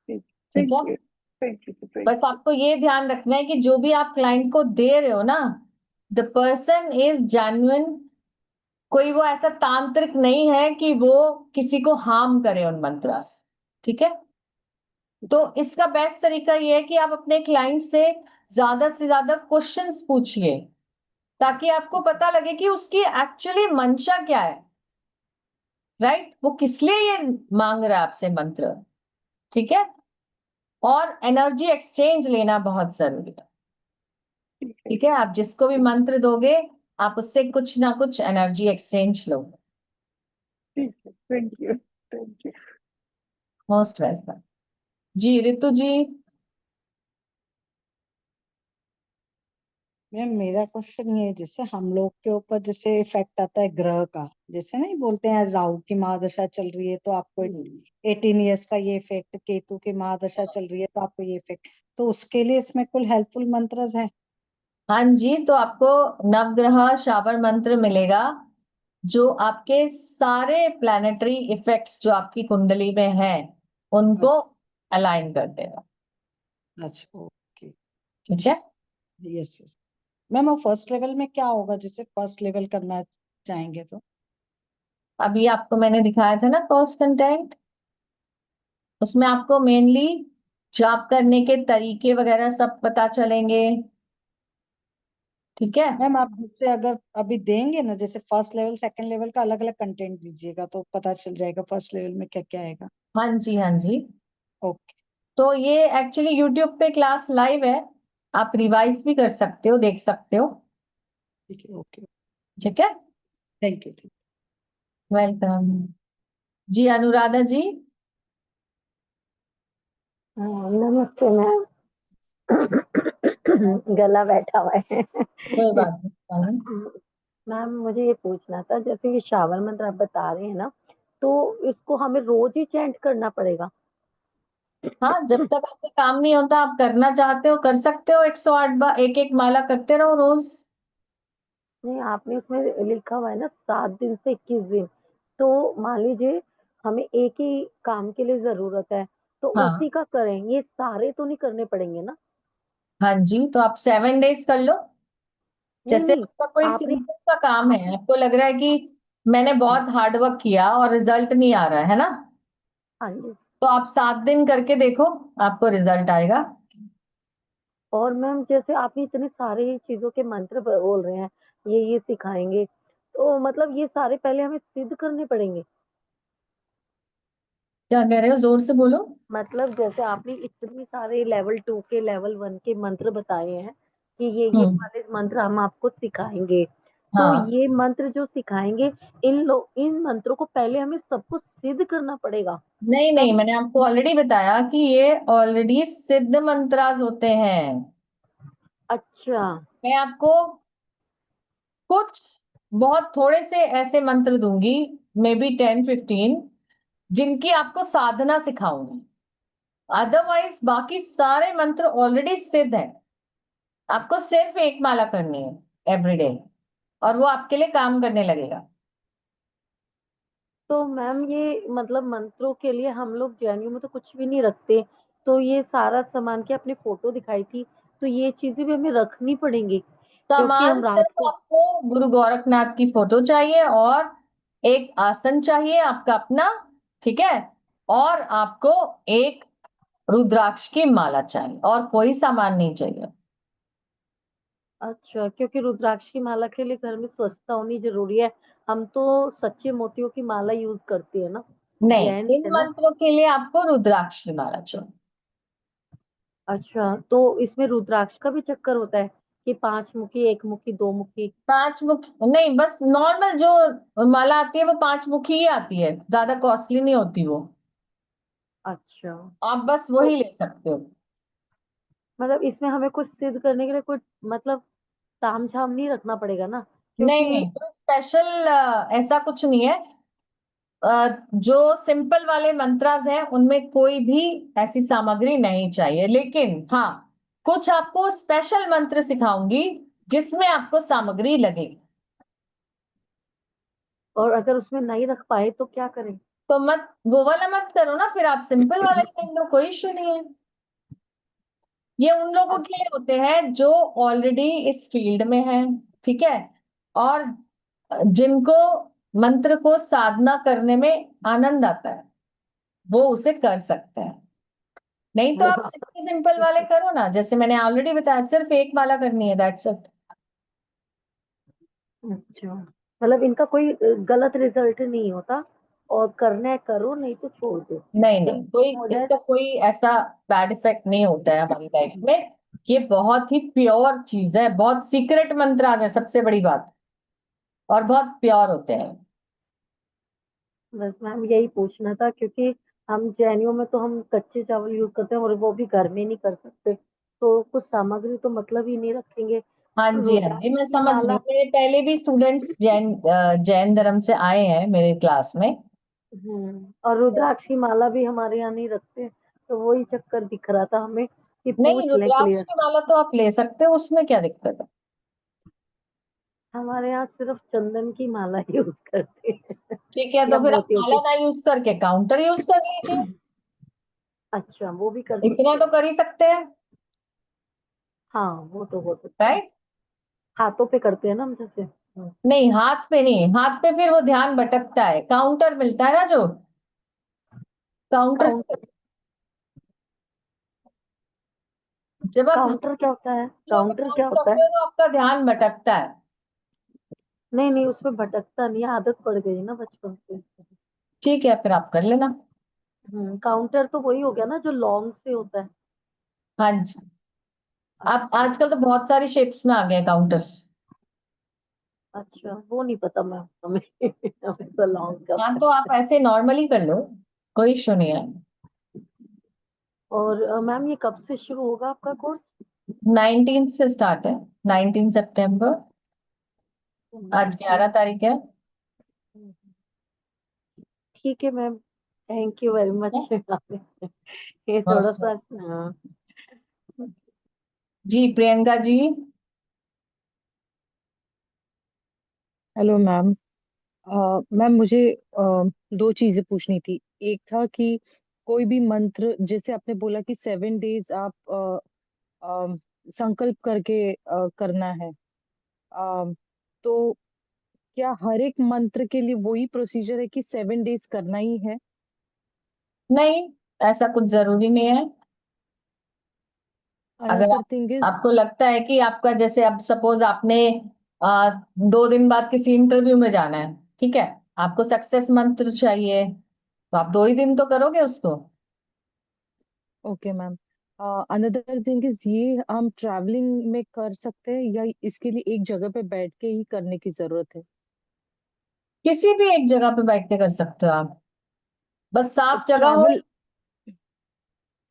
ठीक थैंक है, यू, थैंक यू, थैंक बस यू। आपको ये ध्यान रखना है कि जो भी आप क्लाइंट को दे रहे हो ना, द पर्सन इज जेन्युइन। कोई वो ऐसा तांत्रिक नहीं है कि वो किसी को हार्म करे उन मंत्रा से। ठीक है, तो इसका बेस्ट तरीका ये है कि आप अपने क्लाइंट से ज्यादा क्वेश्चंस पूछिए, ताकि आपको पता लगे कि उसकी एक्चुअली मंशा क्या है। राइट, वो किस लिए ये मांग रहा है आपसे मंत्र। ठीक है, और एनर्जी एक्सचेंज लेना बहुत जरूरी है। ठीक है, ठीक है, आप जिसको भी मंत्र दोगे, आप उससे कुछ ना कुछ एनर्जी एक्सचेंज लोगे। ठीक है, thank you, thank you. Most welcome. जी रितु जी। मैम मेरा क्वेश्चन ये है, जैसे हम लोग के ऊपर जैसे इफेक्ट आता है ग्रह का, जैसे नहीं बोलते हैं राहु की महादशा चल रही है तो आपको 18 इयर्स का ये इफेक्ट, केतु की महादशा चल रही है तो आपको ये इफेक्ट, तो उसके लिए इसमें कुल हेल्पफुल मंत्र है? हाँ जी, तो आपको नवग्रह शाबर मंत्र मिलेगा, जो आपके सारे प्लैनेटरी इफेक्ट्स जो आपकी कुंडली में हैं उनको अच्छा। अलाइन कर देगा। अच्छा ओके। ठीक है, यस यस। मैम वो फर्स्ट लेवल में क्या होगा, जैसे फर्स्ट लेवल करना चाहेंगे तो? अभी आपको मैंने दिखाया था ना कॉज कंटेंट, उसमें आपको मेनली जाप करने के तरीके वगैरह सब पता चलेंगे। ठीक है, मैम आप मुझसे अगर अभी देंगे ना, जैसे फर्स्ट लेवल सेकंड लेवल का अलग अलग कंटेंट दीजिएगा तो पता चल जाएगा फर्स्ट लेवल में क्या क्या आएगा। हाँ जी हाँ जी। ओके। तो ये एक्चुअली यूट्यूब पे क्लास लाइव है, आप रिवाइज भी कर सकते हो, देख सकते हो। ठीक है, ओके। ठीक है, थैंक यू। वेलकम। जी अनुराधा जी। नमस्ते मैम। गला बैठा हुआ है। कोई बात नहीं। मैम मुझे ये पूछना था, जैसे ये शावर मंत्र आप बता रहे हैं ना, तो इसको हमें रोज ही चैंट करना पड़ेगा? हाँ, जब तक आपके काम नहीं होता, आप करना चाहते हो कर सकते हो, 108 बार एक एक माला करते रहो रोज। नहीं, आपने उसमें लिखा हुआ है ना 7 दिन से 21 दिन। तो मान लीजिए हमें एक ही काम के लिए जरूरत है, तो हाँ उसी का करें, ये सारे तो नहीं करने पड़ेंगे ना? हाँ जी, तो आप 7 डेज कर लो। नहीं जैसे नहीं, आपका कोई आपने सिंपल सा काम है, आपको लग रहा है कि मैंने बहुत हार्ड वर्क किया और रिजल्ट नहीं आ रहा है ना, हाँ जी। तो आप 7 दिन करके देखो, आपको रिजल्ट आएगा। और मैम जैसे आप इतने सारे चीजों के मंत्र बोल रहे हैं, ये सिखाएंगे, तो मतलब ये सारे पहले हमें सिद्ध करने पड़ेंगे? क्या कह रहे हो, जोर से बोलो। मतलब जैसे आपने इतने सारे लेवल 2 के लेवल 1 के मंत्र बताए हैं कि ये हम्म। वाले मंत्र हम आपको सिखाएंगे, तो हाँ, ये मंत्र जो सिखाएंगे, इन मंत्रों को पहले हमें सबको सिद्ध करना पड़ेगा नहीं नहीं, तब? मैंने आपको ऑलरेडी बताया कि ये ऑलरेडी सिद्ध मंत्रास होते हैं। अच्छा। मैं आपको कुछ बहुत थोड़े से ऐसे मंत्र दूंगी, मे बी 10-15, जिनकी आपको साधना सिखाऊंगी। अदरवाइज बाकी सारे मंत्र ऑलरेडी सिद्ध हैं, आपको सिर्फ एक माला करनी है एवरीडे, और वो आपके लिए काम करने लगेगा। तो मैम ये मतलब मंत्रों के लिए हम लोग जेएनयू में तो कुछ भी नहीं रखते, तो ये सारा सामान की आपने फोटो दिखाई थी, तो ये चीजें भी हमें रखनी पड़ेंगी? क्योंकि सामान हम रात सिर्फ को आपको गुरु गोरखनाथ की फोटो चाहिए और एक आसन चाहिए आपका अपना, ठीक है, और आपको एक रुद्राक्ष की माला चाहिए और कोई सामान नहीं चाहिए। अच्छा, क्योंकि रुद्राक्ष की माला के लिए घर में स्वच्छता होनी जरूरी है। हम तो सच्चे मोतियों की माला यूज करते हैं ना, नहीं, जेंट्स इन है ना। मंत्रों के लिए आपको रुद्राक्ष की माला चाहिए। अच्छा, तो इसमें रुद्राक्ष का भी चक्कर होता है कि 5 मुखी, 1 मुखी, 2 मुखी? 5 मुखी नहीं, बस नॉर्मल जो माला आती है वो 5 मुखी ही आती है, ज्यादा कॉस्टली नहीं होती वो। अच्छा, आप बस तो वही ले सकते हो। मतलब इसमें हमें कुछ सिद्ध करने के लिए कुछ मतलब ताम झाम नहीं रखना पड़ेगा ना, नहीं क्योंकि नहीं, कोई स्पेशल ऐसा कुछ नहीं है। जो सिंपल वाले मंत्रास हैं उनमें कोई भी ऐसी सामग्री नहीं चाहिए, लेकिन हाँ, कुछ आपको स्पेशल मंत्र सिखाऊंगी जिसमें आपको सामग्री लगेगी। और अगर उसमें नहीं रख पाए तो क्या करें? तो मत वो वाला मत करो ना, फिर आप सिंपल वाला ही कर लो, कोई इशू नहीं है। ये उन लोगों के लिए होते हैं जो ऑलरेडी इस फील्ड में हैं, ठीक है, और जिनको मंत्र को साधना करने में आनंद आता है वो उसे कर सकते हैं। नहीं तो वो आप सिंपल सिंपल वाले करो ना, जैसे मैंने ऑलरेडी बताया, सिर्फ एक माला करनी है, दैट्स इट। अच्छा, मतलब इनका कोई गलत रिजल्ट नहीं होता, और करना है करो, नहीं तो छोड़ दो। नहीं जब नहीं, कोई हो जाए इसका कोई ऐसा बैड इफेक्ट नहीं होता है हमारी लाइफ में। ये बहुत ही प्योर चीज है, बहुत सीक्रेट मंत्र है, सबसे बड़ी बात, और बहुत प्योर होते हैं। बस मैम यही पूछना था, क्योंकि हम जैनियों में तो हम कच्चे चावल यूज करते हैं और वो भी घर में नहीं कर सकते, तो कुछ सामग्री तो मतलब ही नहीं रखेंगे। हाँ जी, हाँ रुद्राक्ष जी, मैं की समझ रही माला। हूँ, मेरे पहले भी स्टूडेंट्स जैन धर्म से आए हैं मेरे क्लास में। और रुद्राक्ष की माला भी हमारे यहाँ नहीं रखते, तो वही चक्कर दिख रहा था हमें कि नहीं, पूछ लें रुद्राक्ष क्लियर। की माला तो आप ले सकते हो, उसमें क्या दिक्कत है। हमारे यहाँ सिर्फ चंदन की माला यूज करते हैं ठीक है, तो या फिर आप मोतियों माला की। ना यूज करके काउंटर यूज कर लीजिए, अच्छा, वो भी कर इतना सकते तो हैं। कर ही सकते हैं, हाँ, वो तो हो सकता है। राइट। हाथों पे करते हैं ना हम, जैसे नहीं, हाथ पे नहीं, हाथ पे फिर वो ध्यान भटकता है, काउंटर मिलता है ना जो, काउंटर से काउंटर। जब आप काउंटर क्या होता है? हाथों पे काउंटर काउंट क्या होता करते है? हो तो आपका ध्यान भटकता है। नहीं नहीं, उसमें भटकता नहीं, आदत पड़ गई ना बचपन से। ठीक है, फिर आप कर लेना। काउंटर तो वही हो गया ना जो लॉन्ग से होता है। हाँ जी, आप अच्छा। आजकल तो बहुत सारी शेप्स में आ गए काउंटर्स। अच्छा, वो नहीं पता मैम हमें हमें तो लॉन्ग का हाँ, तो पता आप है। ऐसे नॉर्मली कर लो, कोई इशू नहीं है। और मैम ये कब से शुरू होगा आपका कोर्स? 19 से स्टार्ट है, 19 सितंबर। आज 11 तारीख है। ठीक है ma'am, thank you very much ये थोड़ा Most सा welcome। जी Priyanka ji. Hello ma'am. Ma'am मुझे दो चीजें पूछनी थी। एक था कि कोई भी मंत्र, जैसे आपने बोला कि 7 डेज आप संकल्प करके करना है, तो क्या हर एक मंत्र के लिए वही प्रोसीजर है कि 7 डेज करना ही है? नहीं, ऐसा कुछ जरूरी नहीं है। अगर अनदर थिंग इज, आपको लगता है कि आपका, जैसे अब सपोज आपने 2 दिन बाद किसी इंटरव्यू में जाना है, ठीक है, आपको सक्सेस मंत्र चाहिए, तो आप 2 ही दिन तो करोगे उसको। Okay ma'am. Another thing is, ये हम ट्रैवलिंग में कर सकते हैं या इसके लिए एक जगह पे बैठ के ही करने की जरूरत है? किसी भी एक जगह पे बैठ के कर सकते हो आप, बस साफ जगह हो। ट्रैवल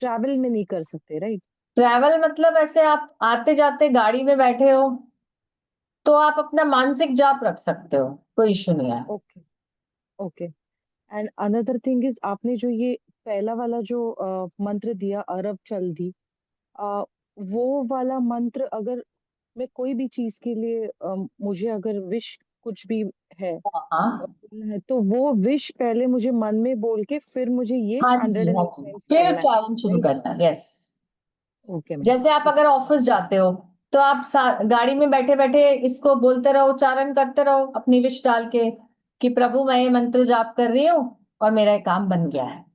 ट्रैवल में नहीं कर सकते, राइट? ट्रैवल मतलब ऐसे आप आते जाते गाड़ी में बैठे हो तो आप अपना मानसिक जाप रख सकते हो, कोई इशू नहीं है। Okay. Okay. And another thing is, आपने जो ये पहला वाला जो मंत्र दिया, अरब चल्दी, अ, वो वाला मंत्र, अगर मैं कोई भी चीज के लिए मुझे अगर विश कुछ भी है, हाँ बोलना है, तो वो विश पहले मुझे मन में बोल के फिर मुझे ये हाँ जी, हंड्रेड एंड हाँ एट जी, टाइम्स फिर करना है, उच्चारण शुरू राइट? करना, यस। Okay ma'am. जैसे आप ठीक अगर है। ऑफिस जाते हो तो आप गाड़ी में बैठे बैठे इसको बोलते रहो, उच्चारण करते रहो अपनी विश डाल के कि प्रभु मैं ये मंत्र जाप कर रही हूँ और मेरा ये काम बन गया है।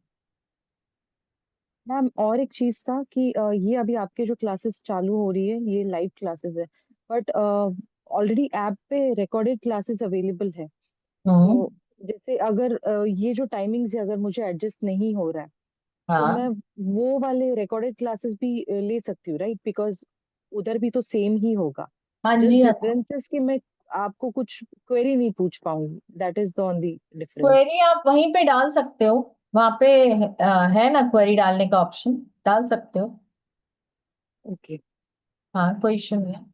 मैम और एक चीज था कि ये अभी आपके जो क्लासेस चालू हो रही है ये लाइव क्लासेस है, बट ऑलरेडी ऐप पे रिकॉर्डेड क्लासेस अवेलेबल है। हम्म। तो जैसे अगर ये जो टाइमिंग्स है अगर मुझे एडजस्ट नहीं हो रहा है तो मैं हाँ वो वाले रिकॉर्डेड क्लासेस भी ले सकती हूँ, राइट? बिकॉज उधर भी तो सेम ही होगा। हाँ जी जस्ट हाँ। डिफरेंसेस कि मैं आपको कुछ क्वेरी नहीं पूछ पाऊंगी, that is the only difference. Query आप वहीं पे डाल सकते हो, वहां पे है ना क्वेरी डालने का ऑप्शन, डाल सकते हो। ओके। हाँ कोई इशू नहीं है।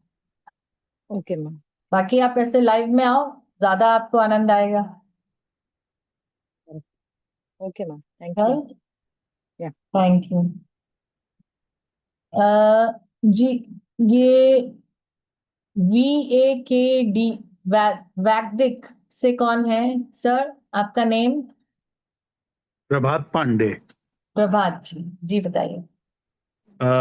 Okay ma'am. बाकी आप ऐसे लाइव में आओ, ज्यादा आपको आनंद आएगा। Okay ma'am, thank you. या थैंक यू। जी, ये VAKD, वैदिक से कौन है सर? आपका नेम? प्रभात पांडे। प्रभात जी, जी बताइए।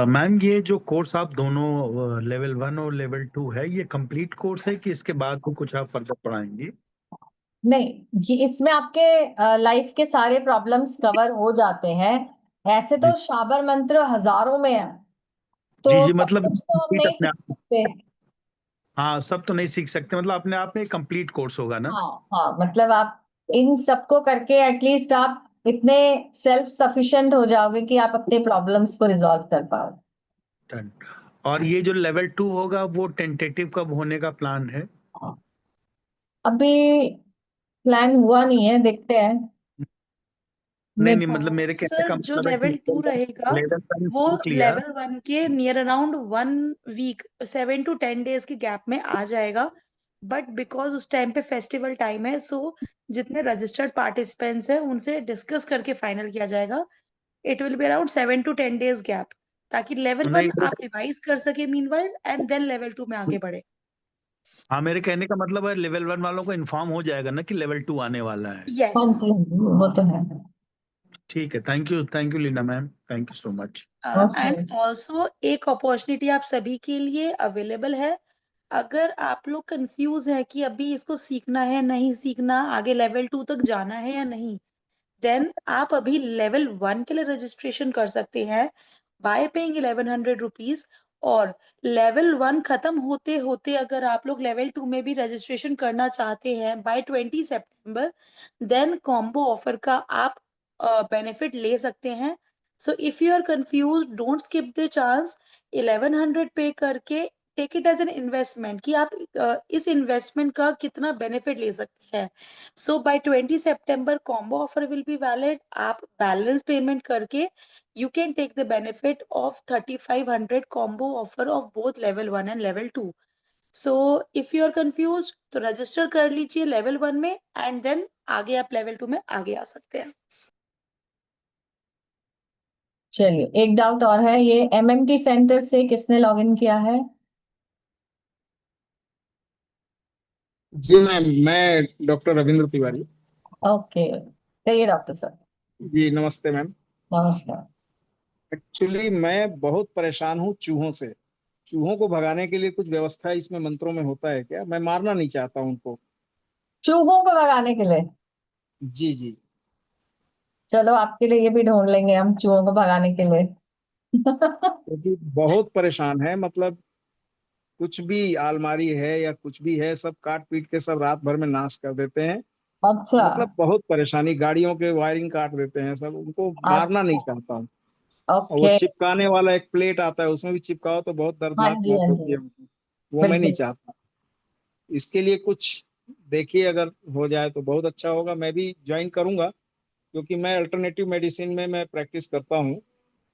मैम ये जो कोर्स आप दोनों लेवल 1 और लेवल 2 है, ये कंप्लीट कोर्स है कि इसके बाद भी कुछ आप फर्दर पढ़ाएंगे? नहीं, ये इसमें आपके लाइफ के सारे प्रॉब्लम्स कवर हो जाते हैं। ऐसे जी तो शाबर मंत्र हजारों में है, जी तो जी, सब मतलब कुछ तो हम कंप्लीट नहीं अपने सीख आप। सकते। हाँ, सब तो नहीं सीख सकते, मतलब अपने आप में कंप्लीट कोर्स होगा ना? हाँ हाँ, मतलब आप इन सबको करके एटलीस्ट आप इतने सेल्फ सफिशिएंट हो जाओगे कि आप अपने प्रॉब्लम्स को रिजॉल्व कर पाओ। Done। और ये जो लेवल 2 होगा वो टेंटेटिव कब होने का प्लान है? अभी प्लान हुआ नहीं है, देखते हैं। नहीं मैं नहीं, मतलब मेरे कहने सर का जो मतलब है कि लेवल 2 रहेगा लेवल 1 वो सीख लिया। लेवल 1 के near around 1 week 7 to 10 days के गैप में आ जाएगा। बट बिकॉज उस टाइम पे फेस्टिवल टाइम है, सो जितने रजिस्टर्ड पार्टिसिपेंट्स हैं उनसे डिस्कस करके फाइनल किया जाएगा। It will be around 7 to 10 days gap, ताकि लेवल नहीं 1 आप रिवाइज कर सके मीनवाइल, एंड देन लेवल 2 में आगे बढ़े। हाँ, मेरे कहने का मतलब है लेवल 1 वालों को इन्फॉर्म हो जाएगा ना कि लेवल 2 आने वाला है। यस। हाँ जी हाँ जी, वो तो है। ठीक है, thank you Leena ma'am, thank you so much. Okay. And also एक अपॉर्चुनिटी आप सभी के लिए अवेलेबल है। अगर आप लोग कंफ्यूज है कि अभी इसको सीखना है नहीं सीखना, आगे लेवल 2 तक जाना है या नहीं, देन आप अभी लेवल 1 के लिए रजिस्ट्रेशन कर सकते हैं बाय पेइंग 1100 रुपीज। और लेवल 1 खत्म होते होते अगर आप लोग लेवल 2 में भी रजिस्ट्रेशन करना चाहते हैं बाय 20 सितंबर, देन कॉम्बो ऑफर का आप बेनिफिट ले सकते हैं। So if you are confuse, don't skip the chance. 1100 पे करके take it as an investment कि आप इस इन्वेस्टमेंट का कितना बेनिफिट ले सकते हैं। So by 20 September combo offer will be valid. आप बैलेंस पेमेंट करके you can take the benefit of 3500 combo offer of both level 1 and level 2. So if you are confused तो रजिस्टर कर लीजिए लेवल 1 में, and then आगे आप level 2 में आगे आ सकते हैं। चलिए, एक डाउट और है, ये MMT सेंटर से किसने लॉगिन किया है? जी मैम, मैं डॉक्टर रविंद्र तिवारी। ओके, कहिए डॉक्टर सर। जी नमस्ते मैम। नमस्कार। एक्चुअली मैं बहुत परेशान हूँ चूहों से। चूहों को भगाने के लिए कुछ व्यवस्था इसमें मंत्रों में होता है क्या? मैं मारना नहीं चाहता हूँ उनको। चूहों को भगाने के लिए? जी जी। चलो आपके लिए ये भी ढूंढ लेंगे हम, चूहों को भगाने के लिए। क्योंकि बहुत परेशान है, मतलब कुछ भी अलमारी है या कुछ भी है सब काट पीट के सब रात भर में नाश कर देते हैं। अच्छा। मतलब बहुत परेशानी, गाड़ियों के वायरिंग काट देते हैं सब, उनको मारना नहीं अच्छा। चाहता हूँ। और वो ओके। चिपकाने वाला एक प्लेट आता है, उसमें भी चिपकाओ तो बहुत हाँ दर्दनाक जी मौत हाँ होती जी, है। वो मैं नहीं बिल्कुल। चाहता। इसके लिए कुछ देखिए, अगर हो जाए तो बहुत अच्छा होगा। मैं भी ज्वाइन करूंगा क्योंकि मैं अल्टरनेटिव मेडिसिन में मैं प्रैक्टिस करता हूँ,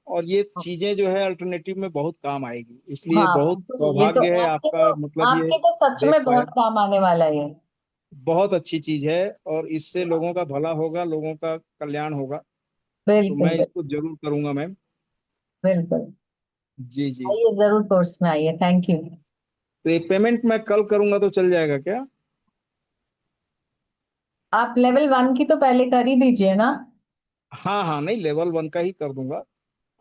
और ये चीजें जो है अल्टरनेटिव में बहुत काम आएगी, इसलिए हाँ बहुत तो ये तो सौभाग्य है आपका, मतलब ये आपके तो सच देख में पाए। बहुत काम आने वाला है ये। बहुत अच्छी चीज है, और इससे लोगों का भला होगा, लोगों का कल्याण होगा। तो बिल्कुल मैं बिल्कुल। इसको जरूर करूंगा मैम। बिल्कुल। जी जी। आइए जरूर कोर्स में आइए, थैंक यू। तो ये पेमेंट मैं कल करूंगा तो चल जाएगा क्या? आप लेवल 1 की तो पहले कर ही दीजिए ना। हाँ हाँ, नहीं लेवल 1 का ही कर दूंगा,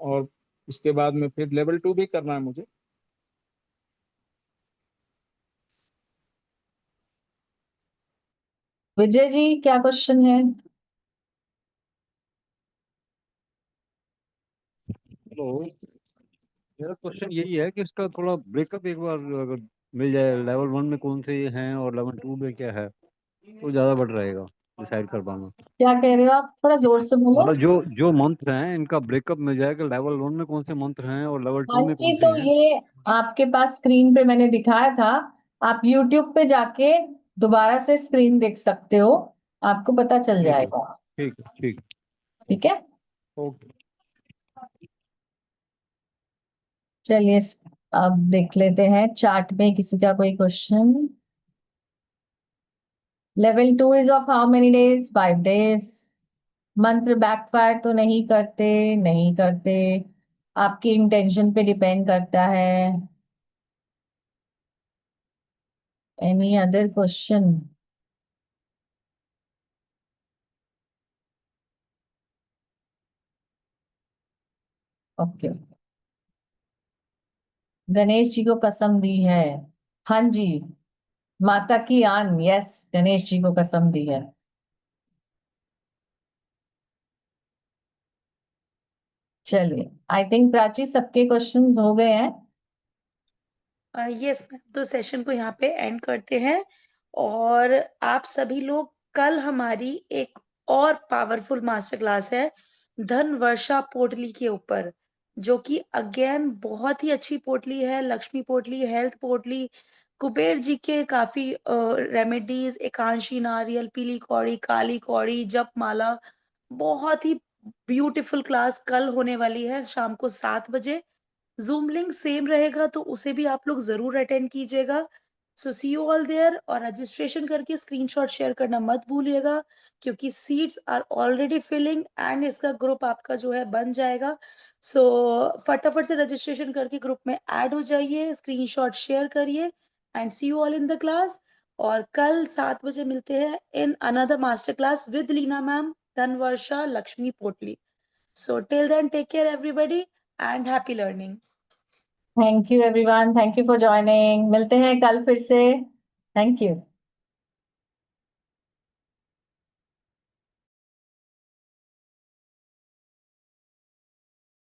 और उसके बाद में फिर लेवल 2 भी करना है मुझे। विजय जी क्या क्वेश्चन है? तो मेरा क्वेश्चन यही है कि इसका थोड़ा ब्रेकअप एक बार अगर मिल जाए, लेवल 1 में कौन से हैं और लेवल 2 में क्या है, तो ज्यादा बेटर रहेगा डिसाइड कर पाना। क्या कह रहे हो आप? थोड़ा जोर से बोलो। मतलब जो जो मंत्र हैं इनका ब्रेकअप मिल जाए कि लेवल 1 में कौन से मंत्र हैं और लेवल 2 हाँ में जी, कौन से तो हैं। ये आपके पास स्क्रीन पे मैंने दिखाया था, आप YouTube पे जाके दोबारा से स्क्रीन देख सकते हो, आपको पता चल ठीक है, जाएगा। ठीक है, ठीक है, ठीक है, ओके। चलिए अब देख लेते हैं चार्ट में किसी का कोई question. Level 2 is of how many days? 5 days. मंत्र बैकफायर तो नहीं करते, नहीं करते, आपकी इंटेंशन पे डिपेंड करता है। Any other question? Okay, Ganesh ji को कसम दी है। हाँ जी, माता की आन, यस, गणेश जी को कसम दी है। चलिए, आई थिंक प्राची सबके क्वेश्चंस हो गए हैं। यस, तो सेशन को यहाँ पे एंड करते हैं और आप सभी लोग कल हमारी एक और पावरफुल मास्टर क्लास है धन वर्षा पोटली के ऊपर, जो कि अगेन बहुत ही अच्छी पोटली है। लक्ष्मी पोटली, हेल्थ पोटली, कुबेर जी के काफी रेमेडीज, एकांशी नारियल, पीली कौड़ी, काली कौड़ी, जप माला, बहुत ही ब्यूटीफुल क्लास कल होने वाली है शाम को 7 बजे। जूम लिंक सेम रहेगा तो उसे भी आप लोग जरूर अटेंड कीजिएगा। So see you all there, और रजिस्ट्रेशन करके स्क्रीनशॉट शेयर करना मत भूलिएगा क्योंकि seats are already filling and इसका ग्रुप आपका जो है बन जाएगा। सो फटाफट से रजिस्ट्रेशन करके ग्रुप में ऐड हो जाइए, स्क्रीनशॉट शेयर करिए and see you all in the class. और कल 7 बजे मिलते हैं in another master class with Leena ma'am, Dhanvarsha, Lakshmi Potli. So till then take care everybody and happy learning. Thank you everyone, thank you for joining. मिलते हैं कल फिर से। Thank you.